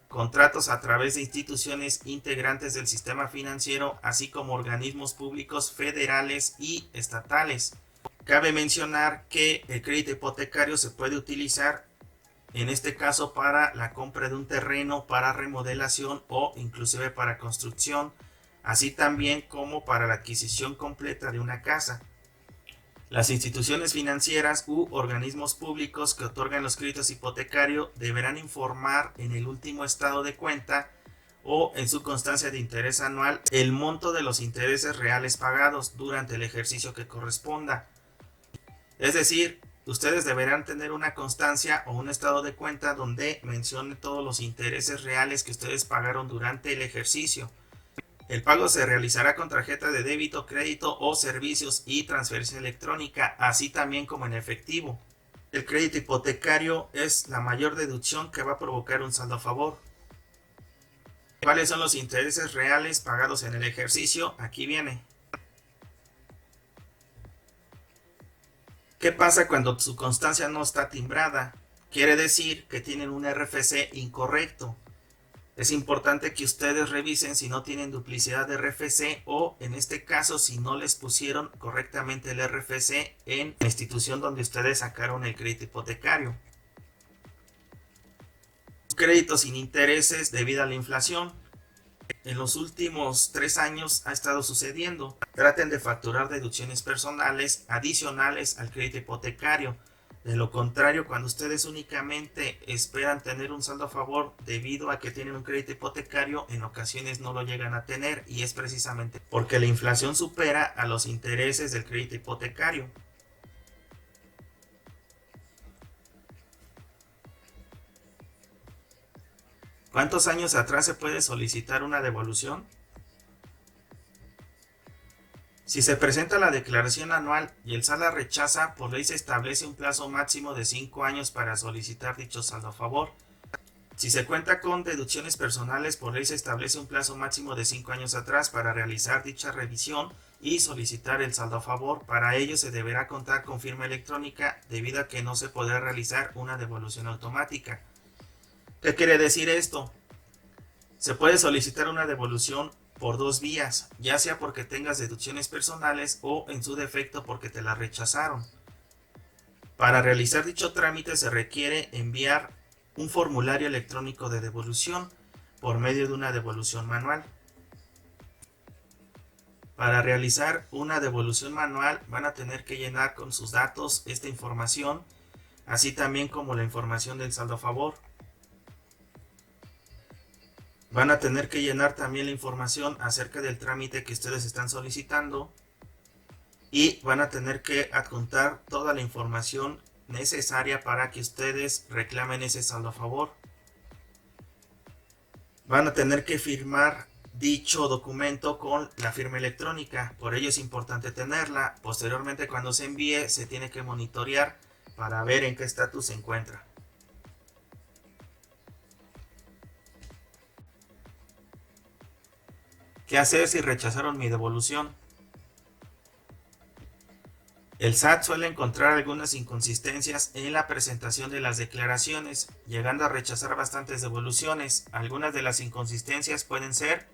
contratos a través de instituciones integrantes del sistema financiero, así como organismos públicos federales y estatales. Cabe mencionar que el crédito hipotecario se puede utilizar en este caso para la compra de un terreno, para remodelación o inclusive para construcción, así también como para la adquisición completa de una casa. Las instituciones financieras u organismos públicos que otorgan los créditos hipotecarios deberán informar en el último estado de cuenta o en su constancia de interés anual el monto de los intereses reales pagados durante el ejercicio que corresponda. Es decir, ustedes deberán tener una constancia o un estado de cuenta donde mencione todos los intereses reales que ustedes pagaron durante el ejercicio. El pago se realizará con tarjeta de débito, crédito o servicios y transferencia electrónica, así también como en efectivo. El crédito hipotecario es la mayor deducción que va a provocar un saldo a favor. ¿Cuáles son los intereses reales pagados en el ejercicio? Aquí viene. ¿Qué pasa cuando su constancia no está timbrada? Quiere decir que tienen un RFC incorrecto. Es importante que ustedes revisen si no tienen duplicidad de RFC o, en este caso, si no les pusieron correctamente el RFC en la institución donde ustedes sacaron el crédito hipotecario. Créditos sin intereses debido a la inflación. En los últimos 3 años ha estado sucediendo. Traten de facturar deducciones personales adicionales al crédito hipotecario. De lo contrario, cuando ustedes únicamente esperan tener un saldo a favor debido a que tienen un crédito hipotecario, en ocasiones no lo llegan a tener, y es precisamente porque la inflación supera a los intereses del crédito hipotecario. ¿Cuántos años atrás se puede solicitar una devolución? Si se presenta la declaración anual y el SAT la rechaza, por ley se establece un plazo máximo de 5 años para solicitar dicho saldo a favor. Si se cuenta con deducciones personales, por ley se establece un plazo máximo de 5 años atrás para realizar dicha revisión y solicitar el saldo a favor. Para ello se deberá contar con firma electrónica debido a que no se podrá realizar una devolución automática. ¿Qué quiere decir esto? Se puede solicitar una devolución por 2 vías, ya sea porque tengas deducciones personales o en su defecto porque te la rechazaron. Para realizar dicho trámite se requiere enviar un formulario electrónico de devolución por medio de una devolución manual. Para realizar una devolución manual van a tener que llenar con sus datos esta información, así también como la información del saldo a favor. Van a tener que llenar también la información acerca del trámite que ustedes están solicitando y van a tener que adjuntar toda la información necesaria para que ustedes reclamen ese saldo a favor. Van a tener que firmar dicho documento con la firma electrónica, por ello es importante tenerla. Posteriormente, cuando se envíe, se tiene que monitorear para ver en qué estatus se encuentra. ¿Qué hacer si rechazaron mi devolución? El SAT suele encontrar algunas inconsistencias en la presentación de las declaraciones, llegando a rechazar bastantes devoluciones. Algunas de las inconsistencias pueden ser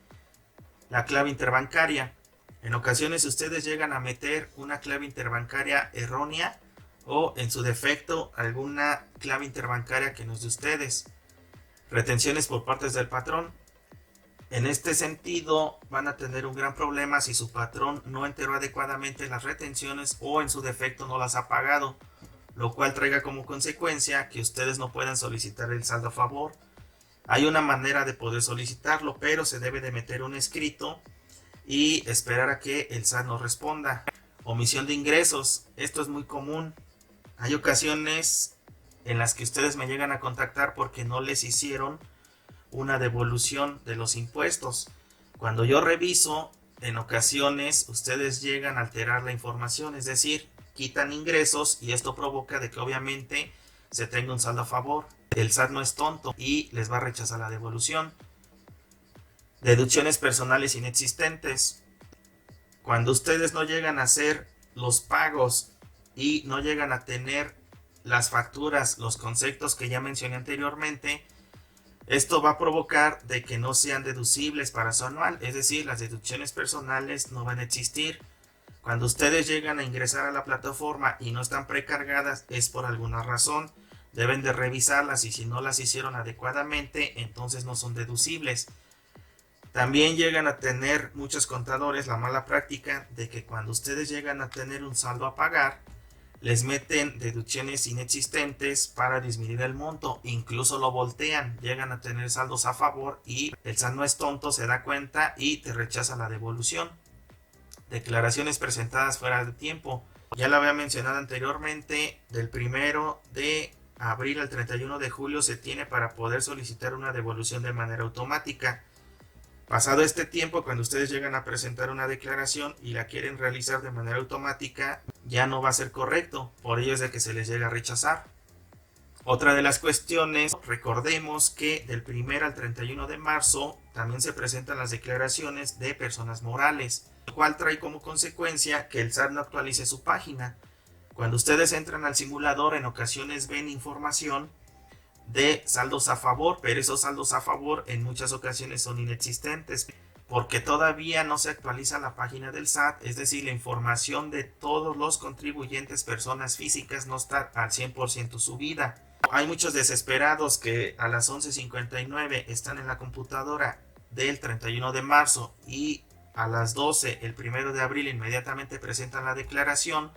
la clave interbancaria. En ocasiones ustedes llegan a meter una clave interbancaria errónea o en su defecto alguna clave interbancaria que no es de ustedes. Retenciones por partes del patrón. En este sentido van a tener un gran problema si su patrón no enteró adecuadamente las retenciones o en su defecto no las ha pagado, lo cual traiga como consecuencia que ustedes no puedan solicitar el saldo a favor. Hay una manera de poder solicitarlo, pero se debe de meter un escrito y esperar a que el SAT nos responda. Omisión de ingresos. Esto es muy común. Hay ocasiones en las que ustedes me llegan a contactar porque no les hicieron una devolución de los impuestos. Cuando yo reviso, en ocasiones ustedes llegan a alterar la información, es decir, quitan ingresos y esto provoca de que obviamente se tenga un saldo a favor. El SAT no es tonto y les va a rechazar la devolución. Deducciones personales inexistentes. Cuando ustedes no llegan a hacer los pagos y no llegan a tener las facturas, los conceptos que ya mencioné anteriormente, esto va a provocar de que no sean deducibles para su anual, es decir, las deducciones personales no van a existir. Cuando ustedes llegan a ingresar a la plataforma y no están precargadas es por alguna razón. Deben de revisarlas y si no las hicieron adecuadamente, entonces no son deducibles. También llegan a tener muchos contadores la mala práctica de que cuando ustedes llegan a tener un saldo a pagar, les meten deducciones inexistentes para disminuir el monto, incluso lo voltean, llegan a tener saldos a favor y el SAT no es tonto, se da cuenta y te rechaza la devolución. Declaraciones presentadas fuera de tiempo. Ya lo había mencionado anteriormente, del 1 de abril al 31 de julio se tiene para poder solicitar una devolución de manera automática. Pasado este tiempo, cuando ustedes llegan a presentar una declaración y la quieren realizar de manera automática, ya no va a ser correcto, por ello es de que se les llega a rechazar. Otra de las cuestiones, recordemos que del 1 al 31 de marzo también se presentan las declaraciones de personas morales, lo cual trae como consecuencia que el SAT no actualice su página. Cuando ustedes entran al simulador, en ocasiones ven información de saldos a favor, pero esos saldos a favor en muchas ocasiones son inexistentes porque todavía no se actualiza la página del SAT, es decir, la información de todos los contribuyentes, personas físicas, no está al 100% subida. Hay muchos desesperados que a las 11:59 están en la computadora del 31 de marzo y a las 12 el 1 de abril inmediatamente presentan la declaración.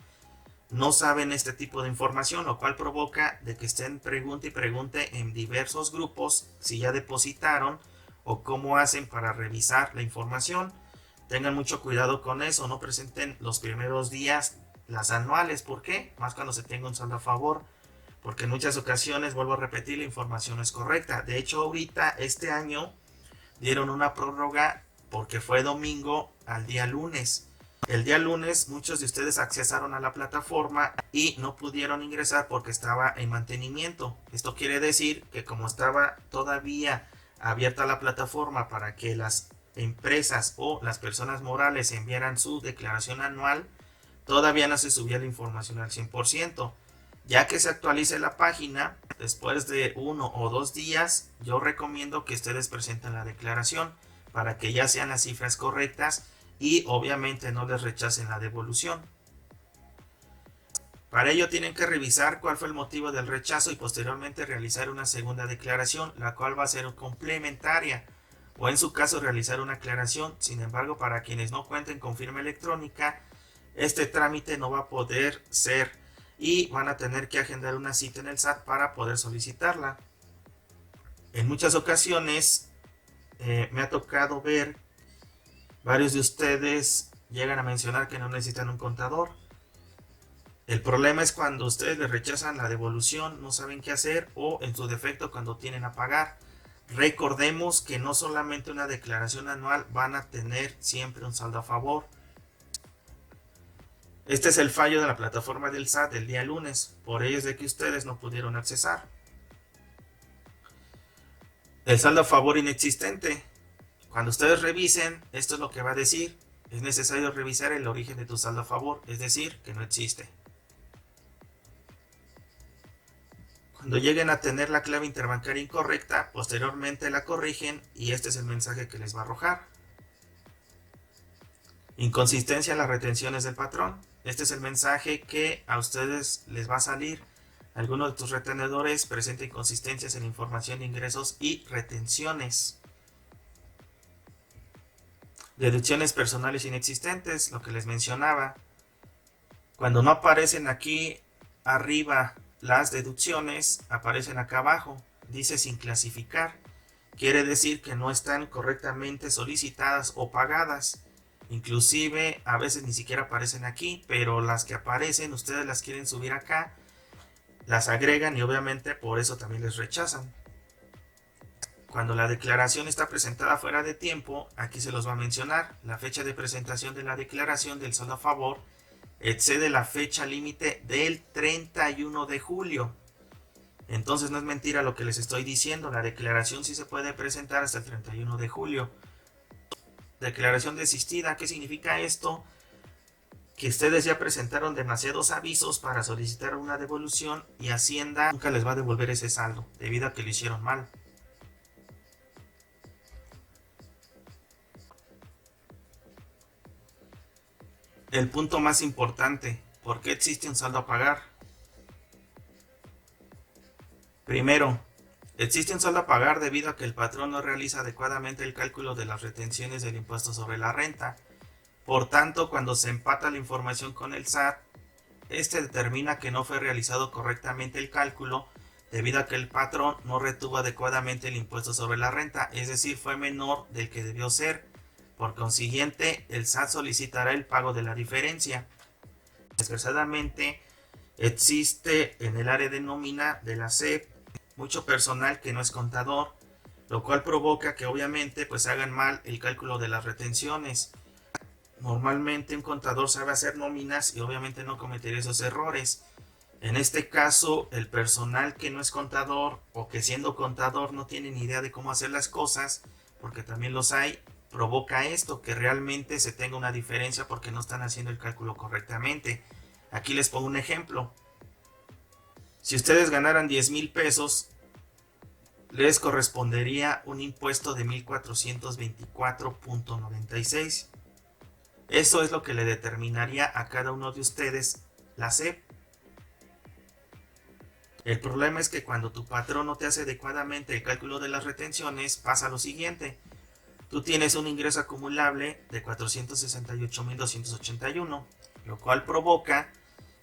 No saben este tipo de información, lo cual provoca de que estén pregunte y pregunte en diversos grupos si ya depositaron o cómo hacen para revisar la información. Tengan mucho cuidado con eso, no presenten los primeros días las anuales. ¿Por qué? Más cuando se tenga un saldo a favor, porque en muchas ocasiones, vuelvo a repetir, la información no es correcta. De hecho, ahorita este año dieron una prórroga porque fue domingo al día lunes. El día lunes muchos de ustedes accesaron a la plataforma y no pudieron ingresar porque estaba en mantenimiento. Esto quiere decir que como estaba todavía abierta la plataforma para que las empresas o las personas morales enviaran su declaración anual, todavía no se subía la información al 100%. Ya que se actualice la página, después de 1 o 2 días, yo recomiendo que ustedes presenten la declaración para que ya sean las cifras correctas y obviamente no les rechacen la devolución. Para ello tienen que revisar cuál fue el motivo del rechazo y posteriormente realizar una segunda declaración, la cual va a ser complementaria, o en su caso realizar una aclaración. Sin embargo, para quienes no cuenten con firma electrónica, este trámite no va a poder ser y van a tener que agendar una cita en el SAT para poder solicitarla. En muchas ocasiones me ha tocado ver varios de ustedes llegan a mencionar que no necesitan un contador. El problema es cuando ustedes les rechazan la devolución, no saben qué hacer, o en su defecto cuando tienen a pagar. Recordemos que no solamente una declaración anual van a tener siempre un saldo a favor. Este es el fallo de la plataforma del SAT del día lunes, por ello es de que ustedes no pudieron accesar. El saldo a favor inexistente. Cuando ustedes revisen, esto es lo que va a decir. Es necesario revisar el origen de tu saldo a favor, es decir, que no existe. Cuando lleguen a tener la clave interbancaria incorrecta, posteriormente la corrigen y este es el mensaje que les va a arrojar. Inconsistencia en las retenciones del patrón. Este es el mensaje que a ustedes les va a salir. Alguno de tus retenedores presenta inconsistencias en la información de ingresos y retenciones. Deducciones personales inexistentes, lo que les mencionaba. Cuando no aparecen aquí arriba las deducciones, aparecen acá abajo. Dice sin clasificar. Quiere decir que no están correctamente solicitadas o pagadas. Inclusive a veces ni siquiera aparecen aquí, pero las que aparecen ustedes las quieren subir acá, las agregan y obviamente por eso también les rechazan. Cuando la declaración está presentada fuera de tiempo, aquí se los va a mencionar. La fecha de presentación de la declaración del saldo a favor excede la fecha límite del 31 de julio. Entonces no es mentira lo que les estoy diciendo, la declaración sí se puede presentar hasta el 31 de julio. Declaración desistida, ¿qué significa esto? Que ustedes ya presentaron demasiados avisos para solicitar una devolución y Hacienda nunca les va a devolver ese saldo, debido a que lo hicieron mal. El punto más importante, ¿por qué existe un saldo a pagar? Primero, existe un saldo a pagar debido a que el patrón no realiza adecuadamente el cálculo de las retenciones del impuesto sobre la renta. Por tanto, cuando se empata la información con el SAT, este determina que no fue realizado correctamente el cálculo debido a que el patrón no retuvo adecuadamente el impuesto sobre la renta, es decir, fue menor del que debió ser. Por consiguiente, el SAT solicitará el pago de la diferencia. Desgraciadamente, existe en el área de nómina de la SEP mucho personal que no es contador, lo cual provoca que obviamente pues hagan mal el cálculo de las retenciones. Normalmente un contador sabe hacer nóminas y obviamente no cometería esos errores. En este caso, el personal que no es contador o que siendo contador no tiene ni idea de cómo hacer las cosas, porque también los hay, provoca esto, que realmente se tenga una diferencia porque no están haciendo el cálculo correctamente. Aquí les pongo un ejemplo. Si ustedes ganaran 10,000 pesos, les correspondería un impuesto de 1,424.96. Eso es lo que le determinaría a cada uno de ustedes la SEP. El problema es que cuando tu patrón no te hace adecuadamente el cálculo de las retenciones, pasa lo siguiente. Tú tienes un ingreso acumulable de 468,281, lo cual provoca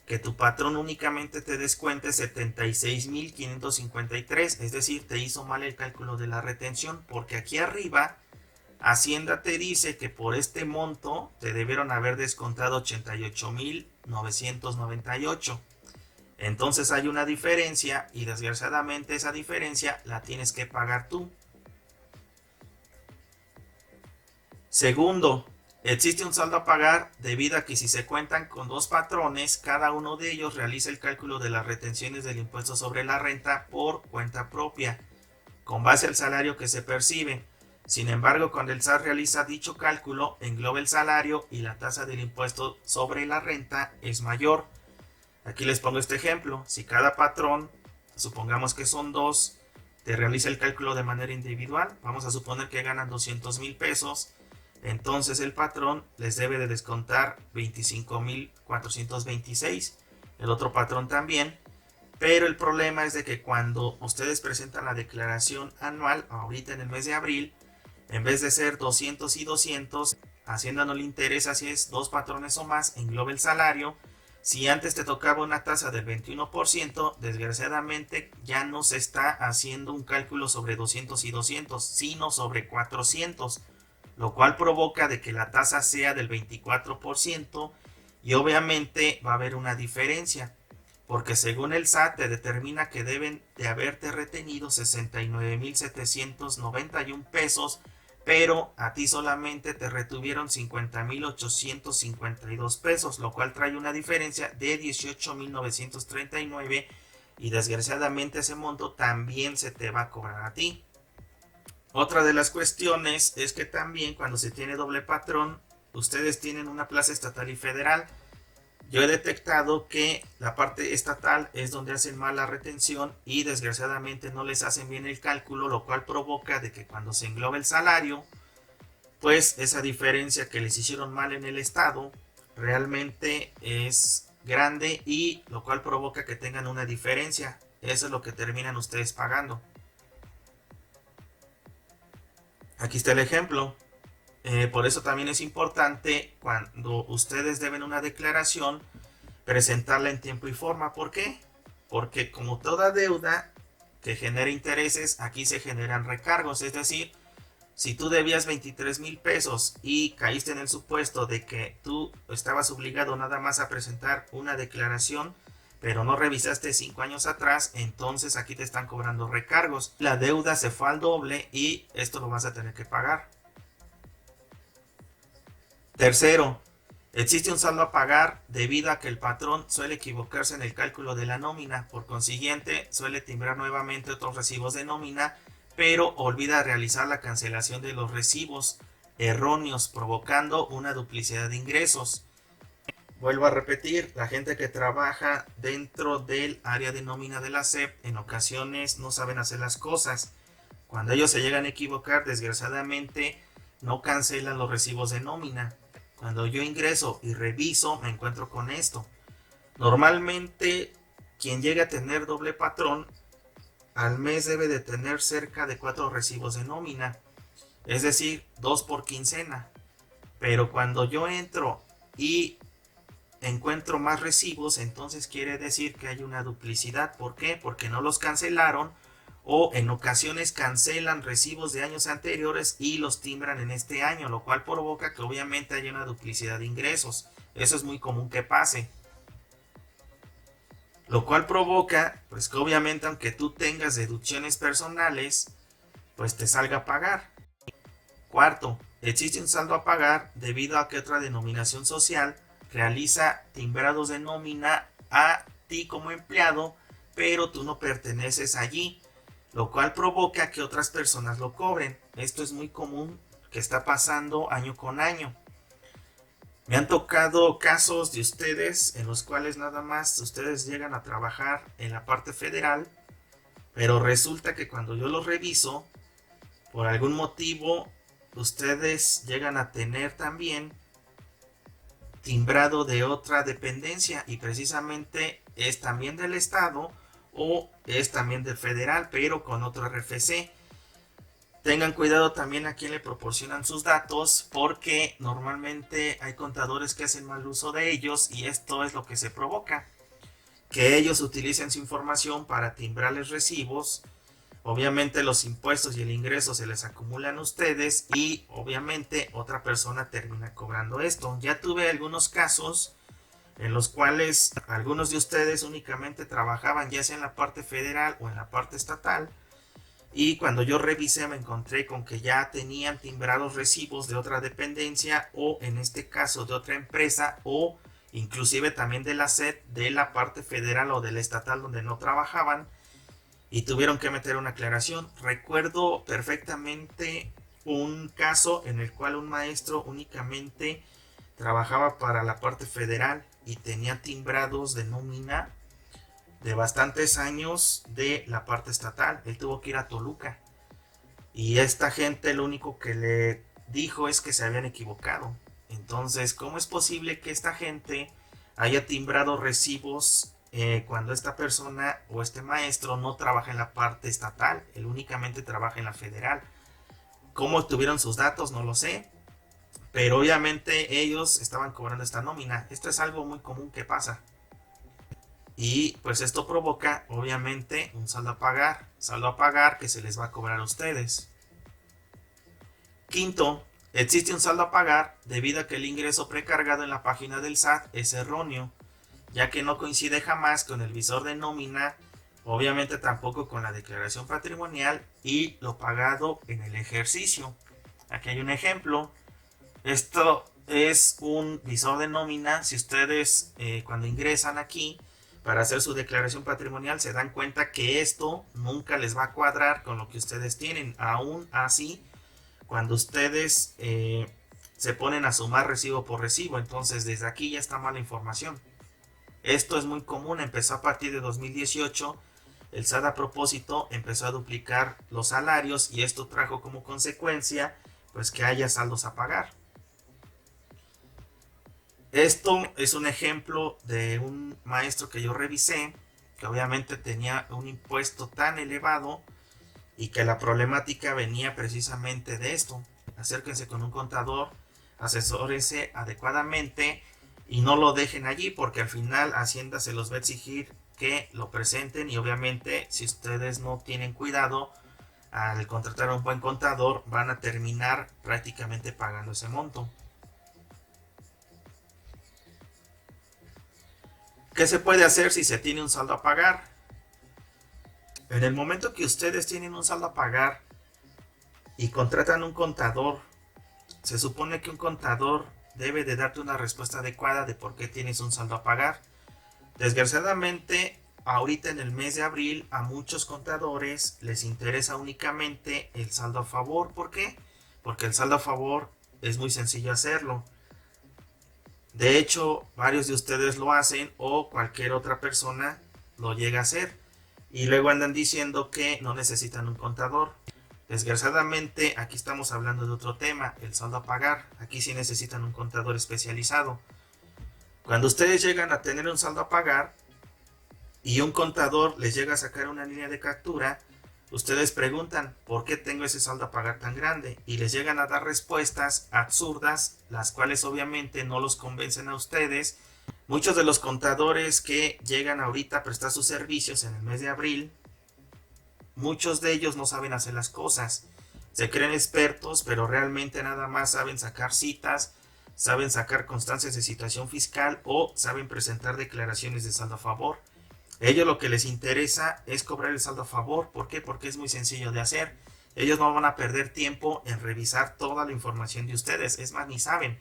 que tu patrón únicamente te descuente 76,553, es decir, te hizo mal el cálculo de la retención, porque aquí arriba Hacienda te dice que por este monto te debieron haber descontado 88,998. Entonces hay una diferencia y desgraciadamente esa diferencia la tienes que pagar tú. Segundo, existe un saldo a pagar debido a que si se cuentan con dos patrones, cada uno de ellos realiza el cálculo de las retenciones del impuesto sobre la renta por cuenta propia, con base al salario que se percibe. Sin embargo, cuando el SAT realiza dicho cálculo, engloba el salario y la tasa del impuesto sobre la renta es mayor. Aquí les pongo este ejemplo. Si cada patrón, supongamos que son dos, te realiza el cálculo de manera individual, vamos a suponer que ganan 200,000 pesos, entonces el patrón les debe de descontar 25,426, el otro patrón también, pero el problema es de que cuando ustedes presentan la declaración anual, ahorita en el mes de abril, en vez de ser 200 y 200, Hacienda no le interesa si es dos patrones o más, engloba el salario, Si antes te tocaba una tasa del 21%, desgraciadamente ya no se está haciendo un cálculo sobre 200 y 200, sino sobre 400, lo cual provoca de que la tasa sea del 24% y obviamente va a haber una diferencia, porque según el SAT te determina que deben de haberte retenido 69,791 pesos, pero a ti solamente te retuvieron 50,852 pesos, lo cual trae una diferencia de 18,939 y desgraciadamente ese monto también se te va a cobrar a ti. Otra de las cuestiones es que también cuando se tiene doble patrón, ustedes tienen una plaza estatal y federal. Yo he detectado que la parte estatal es donde hacen mal la retención y desgraciadamente no les hacen bien el cálculo, lo cual provoca de que cuando se engloba el salario, pues esa diferencia que les hicieron mal en el estado realmente es grande y lo cual provoca que tengan una diferencia. Eso es lo que terminan ustedes pagando. Aquí está el ejemplo. Por eso también es importante cuando ustedes deben una declaración presentarla en tiempo y forma. ¿Por qué? Porque como toda deuda que genera intereses, aquí se generan recargos. Es decir, si tú debías 23,000 pesos y caíste en el supuesto de que tú estabas obligado nada más a presentar una declaración, pero no revisaste 5 años atrás, entonces aquí te están cobrando recargos. La deuda se fue al doble y esto lo vas a tener que pagar. Tercero, existe un saldo a pagar debido a que el patrón suele equivocarse en el cálculo de la nómina. Por consiguiente, suele timbrar nuevamente otros recibos de nómina, pero olvida realizar la cancelación de los recibos erróneos, provocando una duplicidad de ingresos. Vuelvo a repetir, la gente que trabaja dentro del área de nómina de la SEP en ocasiones no saben hacer las cosas. Cuando ellos se llegan a equivocar, desgraciadamente no cancelan los recibos de nómina. Cuando yo ingreso y reviso, me encuentro con esto. Normalmente, quien llega a tener doble patrón, al mes debe de tener cerca de 4 recibos de nómina, es decir, 2 por quincena. Pero cuando yo entro y encuentro más recibos, entonces quiere decir que hay una duplicidad. ¿Por qué? Porque no los cancelaron o en ocasiones cancelan recibos de años anteriores y los timbran en este año, lo cual provoca que obviamente haya una duplicidad de ingresos. Eso es muy común que pase. Lo cual provoca, pues que obviamente aunque tú tengas deducciones personales, pues te salga a pagar. Cuarto, existe un saldo a pagar debido a que otra denominación social realiza timbrados de nómina a ti como empleado, pero tú no perteneces allí, lo cual provoca que otras personas lo cobren. Esto es muy común que está pasando año con año. Me han tocado casos de ustedes en los cuales nada más ustedes llegan a trabajar en la parte federal, pero resulta que cuando yo los reviso, por algún motivo, ustedes llegan a tener también timbrado de otra dependencia y precisamente es también del estado o es también del federal, pero con otro RFC. Tengan cuidado también a quién le proporcionan sus datos, porque normalmente hay contadores que hacen mal uso de ellos y esto es lo que se provoca, que ellos utilicen su información para timbrarles recibos. Obviamente los impuestos y el ingreso se les acumulan a ustedes y obviamente otra persona termina cobrando esto. Ya tuve algunos casos en los cuales algunos de ustedes únicamente trabajaban ya sea en la parte federal o en la parte estatal, y cuando yo revisé me encontré con que ya tenían timbrados recibos de otra dependencia o en este caso de otra empresa o inclusive también de la SEP, de la parte federal o de la estatal donde no trabajaban, y tuvieron que meter una aclaración. Recuerdo perfectamente un caso en el cual un maestro únicamente trabajaba para la parte federal y tenía timbrados de nómina de bastantes años de la parte estatal. Él tuvo que ir a Toluca y esta gente lo único que le dijo es que se habían equivocado. Entonces, ¿cómo es posible que esta gente haya timbrado recibos cuando esta persona o este maestro no trabaja en la parte estatal? Él únicamente trabaja en la federal. ¿Cómo obtuvieron sus datos? No lo sé, pero obviamente ellos estaban cobrando esta nómina. Esto es algo muy común que pasa. y pues esto provoca obviamente un saldo a pagar que se les va a cobrar a ustedes. Quinto, existe un saldo a pagar debido a que el ingreso precargado en la página del SAT es erróneo, ya que no coincide jamás con el visor de nómina, obviamente tampoco con la declaración patrimonial y lo pagado en el ejercicio. Aquí hay un ejemplo. Esto es un visor de nómina. Si ustedes cuando ingresan aquí para hacer su declaración patrimonial se dan cuenta que esto nunca les va a cuadrar con lo que ustedes tienen. Aún así, cuando ustedes se ponen a sumar recibo por recibo, entonces desde aquí ya está mala información. Esto es muy común, empezó a partir de 2018. El SAT a propósito empezó a duplicar los salarios y esto trajo como consecuencia pues que haya saldos a pagar. Esto es un ejemplo de un maestro que yo revisé, que obviamente tenía un impuesto tan elevado y que la problemática venía precisamente de esto. Acérquense con un contador, asesórense adecuadamente y no lo dejen allí porque al final Hacienda se los va a exigir que lo presenten y obviamente si ustedes no tienen cuidado al contratar a un buen contador van a terminar prácticamente pagando ese monto. ¿Qué se puede hacer si se tiene un saldo a pagar? En el momento que ustedes tienen un saldo a pagar y contratan un contador, se supone que un contador debe de darte una respuesta adecuada de por qué tienes un saldo a pagar. Desgraciadamente, ahorita en el mes de abril a muchos contadores les interesa únicamente el saldo a favor. ¿Por qué? Porque el saldo a favor es muy sencillo hacerlo. De hecho, varios de ustedes lo hacen o cualquier otra persona lo llega a hacer. Y luego andan diciendo que no necesitan un contador. Desgraciadamente, aquí estamos hablando de otro tema, el saldo a pagar. Aquí sí necesitan un contador especializado. Cuando ustedes llegan a tener un saldo a pagar y un contador les llega a sacar una línea de captura, ustedes preguntan ¿por qué tengo ese saldo a pagar tan grande? Y les llegan a dar respuestas absurdas, las cuales obviamente no los convencen a ustedes. Muchos de los contadores que llegan ahorita a prestar sus servicios en el mes de abril, muchos de ellos no saben hacer las cosas. Se creen expertos, pero realmente nada más saben sacar citas, saben sacar constancias de situación fiscal o saben presentar declaraciones de saldo a favor. Ellos lo que les interesa es cobrar el saldo a favor. ¿Por qué? Porque es muy sencillo de hacer. Ellos no van a perder tiempo en revisar toda la información de ustedes. Es más, ni saben.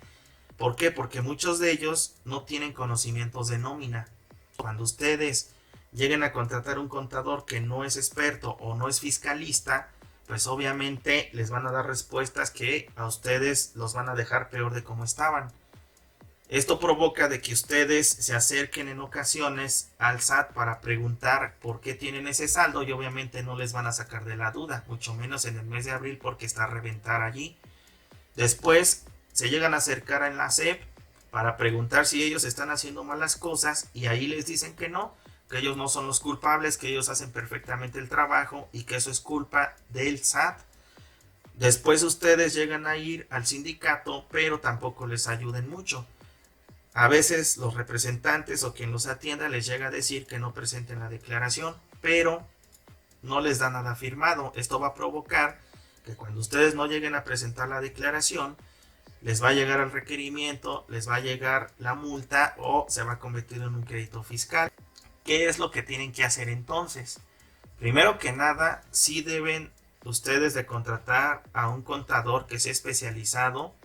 ¿Por qué? Porque muchos de ellos no tienen conocimientos de nómina. Cuando ustedes lleguen a contratar un contador que no es experto o no es fiscalista, pues obviamente les van a dar respuestas que a ustedes los van a dejar peor de como estaban. Esto provoca de que ustedes se acerquen en ocasiones al SAT para preguntar por qué tienen ese saldo y obviamente no les van a sacar de la duda, mucho menos en el mes de abril porque está a reventar allí. Después se llegan a acercar en la SEP para preguntar si ellos están haciendo malas cosas y ahí les dicen que no, que ellos no son los culpables, que ellos hacen perfectamente el trabajo y que eso es culpa del SAT. Después ustedes llegan a ir al sindicato, pero tampoco les ayuden mucho. A veces los representantes o quien los atienda les llega a decir que no presenten la declaración, pero no les da nada firmado. Esto va a provocar que cuando ustedes no lleguen a presentar la declaración, les va a llegar el requerimiento, les va a llegar la multa o se va a convertir en un crédito fiscal. ¿Qué es lo que tienen que hacer entonces? Primero que nada, sí deben ustedes de contratar a un contador que sea especializado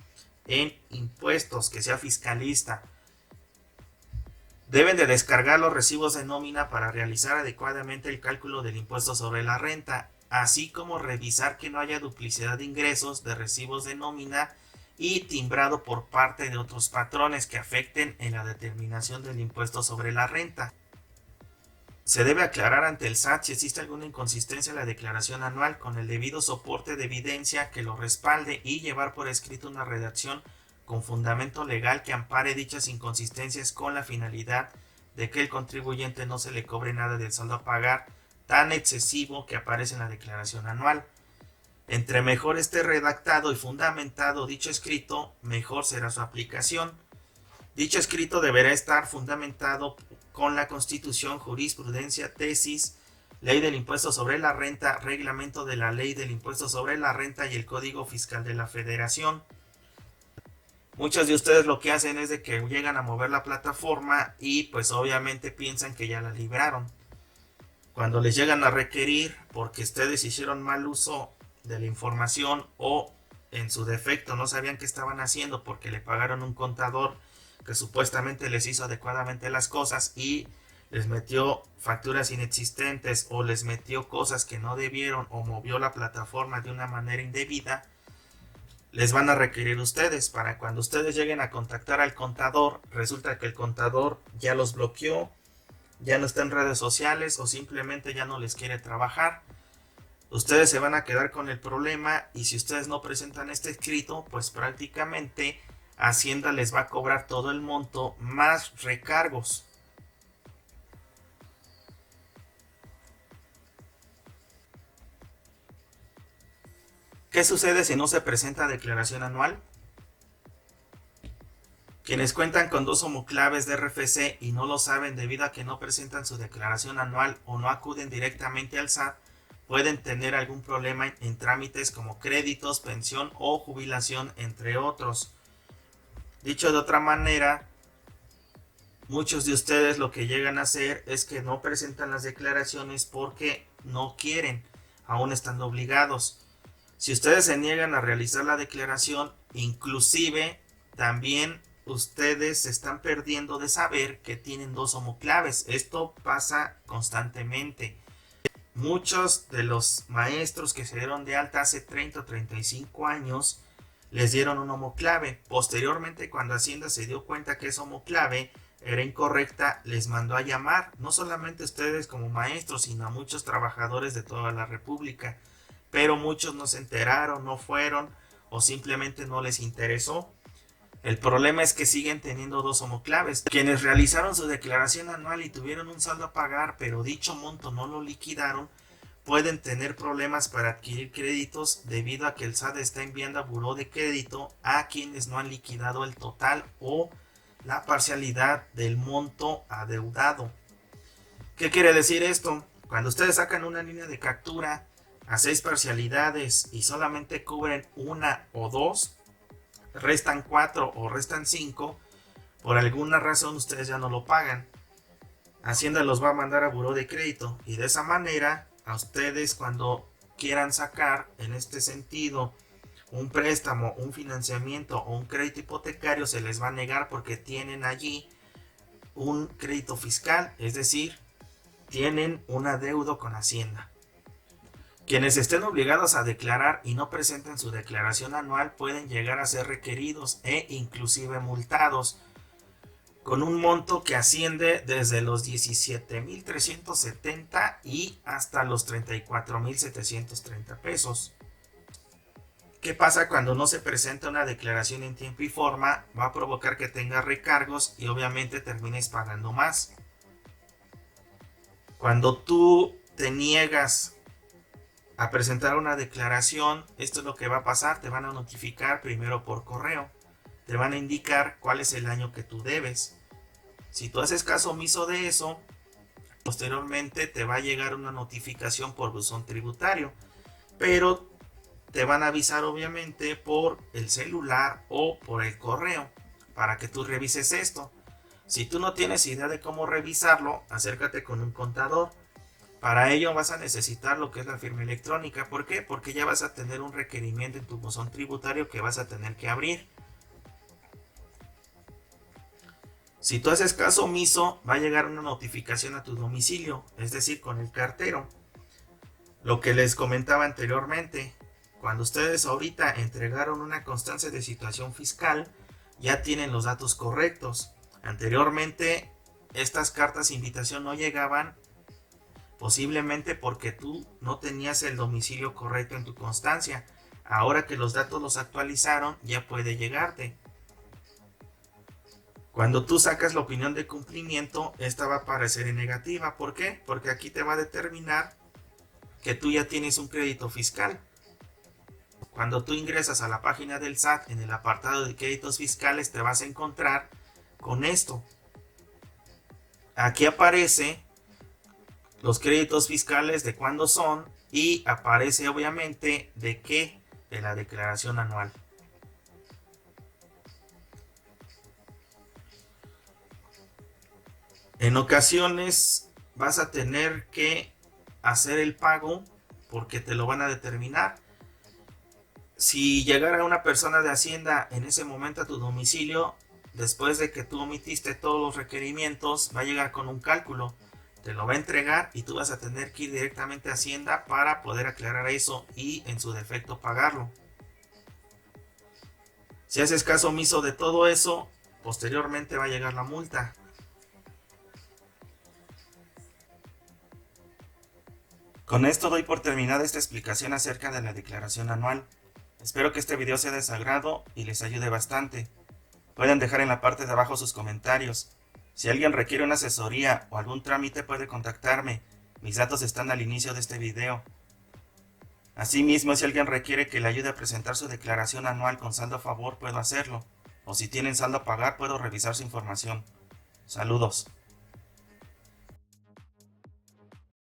en impuestos, que sea fiscalista. Deben de descargar los recibos de nómina para realizar adecuadamente el cálculo del impuesto sobre la renta, así como revisar que no haya duplicidad de ingresos de recibos de nómina y timbrado por parte de otros patrones que afecten en la determinación del impuesto sobre la renta. Se debe aclarar ante el SAT si existe alguna inconsistencia en la declaración anual con el debido soporte de evidencia que lo respalde y llevar por escrito una redacción con fundamento legal que ampare dichas inconsistencias con la finalidad de que el contribuyente no se le cobre nada del saldo a pagar tan excesivo que aparece en la declaración anual. Entre mejor esté redactado y fundamentado dicho escrito, mejor será su aplicación. Dicho escrito deberá estar fundamentado con la Constitución, jurisprudencia, tesis, ley del impuesto sobre la renta, reglamento de la ley del impuesto sobre la renta y el Código Fiscal de la Federación. Muchos de ustedes lo que hacen es de que llegan a mover la plataforma y pues obviamente piensan que ya la liberaron. Cuando les llegan a requerir porque ustedes hicieron mal uso de la información o en su defecto no sabían qué estaban haciendo porque le pagaron un contador que supuestamente les hizo adecuadamente las cosas y les metió facturas inexistentes o les metió cosas que no debieron o movió la plataforma de una manera indebida, les van a requerir ustedes. Para cuando ustedes lleguen a contactar al contador, resulta que el contador ya los bloqueó, ya no está en redes sociales o simplemente ya no les quiere trabajar. Ustedes se van a quedar con el problema y si ustedes no presentan este escrito, pues prácticamente Hacienda les va a cobrar todo el monto más recargos. ¿Qué sucede si no se presenta declaración anual? Quienes cuentan con dos homoclaves de RFC y no lo saben debido a que no presentan su declaración anual o no acuden directamente al SAT, pueden tener algún problema en trámites como créditos, pensión o jubilación, entre otros. Dicho de otra manera, muchos de ustedes lo que llegan a hacer es que no presentan las declaraciones porque no quieren, aún estando obligados. Si ustedes se niegan a realizar la declaración, inclusive también ustedes se están perdiendo de saber que tienen dos homoclaves. Esto pasa constantemente. Muchos de los maestros que se dieron de alta hace 30 o 35 años les dieron un homoclave. Posteriormente, cuando Hacienda se dio cuenta que esa homoclave era incorrecta, les mandó a llamar, no solamente a ustedes como maestros, sino a muchos trabajadores de toda la República. Pero muchos no se enteraron, no fueron o simplemente no les interesó. El problema es que siguen teniendo dos homoclaves. Quienes realizaron su declaración anual y tuvieron un saldo a pagar, pero dicho monto no lo liquidaron, pueden tener problemas para adquirir créditos debido a que el SAT está enviando a buró de crédito a quienes no han liquidado el total o la parcialidad del monto adeudado. ¿Qué quiere decir esto? Cuando ustedes sacan una línea de captura a 6 parcialidades y solamente cubren una o dos, restan 4 o restan 5, por alguna razón ustedes ya no lo pagan. Hacienda los va a mandar a buró de crédito y de esa manera a ustedes cuando quieran sacar en este sentido un préstamo, un financiamiento o un crédito hipotecario se les va a negar porque tienen allí un crédito fiscal, es decir, tienen un adeudo con Hacienda. Quienes estén obligados a declarar y no presenten su declaración anual pueden llegar a ser requeridos e inclusive multados con un monto que asciende desde los 17,370 y hasta los 34,730 pesos. ¿Qué pasa cuando no se presenta una declaración en tiempo y forma? Va a provocar que tengas recargos y obviamente termines pagando más. Cuando tú te niegas a presentar una declaración, esto es lo que va a pasar, te van a notificar primero por correo, te van a indicar cuál es el año que tú debes. Si tú haces caso omiso de eso, posteriormente te va a llegar una notificación por buzón tributario, pero te van a avisar obviamente por el celular o por el correo para que tú revises esto. Si tú no tienes idea de cómo revisarlo, acércate con un contador. Para ello vas a necesitar lo que es la firma electrónica. ¿Por qué? Porque ya vas a tener un requerimiento en tu buzón tributario que vas a tener que abrir. Si tú haces caso omiso, va a llegar una notificación a tu domicilio, es decir, con el cartero. Lo que les comentaba anteriormente, cuando ustedes ahorita entregaron una constancia de situación fiscal, ya tienen los datos correctos. Anteriormente, estas cartas de invitación no llegaban posiblemente porque tú no tenías el domicilio correcto en tu constancia. Ahora que los datos los actualizaron, ya puede llegarte. Cuando tú sacas la opinión de cumplimiento, esta va a aparecer en negativa. ¿Por qué? Porque aquí te va a determinar que tú ya tienes un crédito fiscal. Cuando tú ingresas a la página del SAT, en el apartado de créditos fiscales, te vas a encontrar con esto. Aquí aparece los créditos fiscales de cuándo son y aparece obviamente de qué, de la declaración anual. En ocasiones vas a tener que hacer el pago porque te lo van a determinar. Si llegara una persona de Hacienda en ese momento a tu domicilio, después de que tú omitiste todos los requerimientos, va a llegar con un cálculo, te lo va a entregar y tú vas a tener que ir directamente a Hacienda para poder aclarar eso y en su defecto pagarlo. Si haces caso omiso de todo eso, posteriormente va a llegar la multa. Con esto doy por terminada esta explicación acerca de la declaración anual. Espero que este video sea de su agrado y les ayude bastante. Pueden dejar en la parte de abajo sus comentarios. Si alguien requiere una asesoría o algún trámite puede contactarme. Mis datos están al inicio de este video. Asimismo, si alguien requiere que le ayude a presentar su declaración anual con saldo a favor, puedo hacerlo. O si tienen saldo a pagar, puedo revisar su información. Saludos.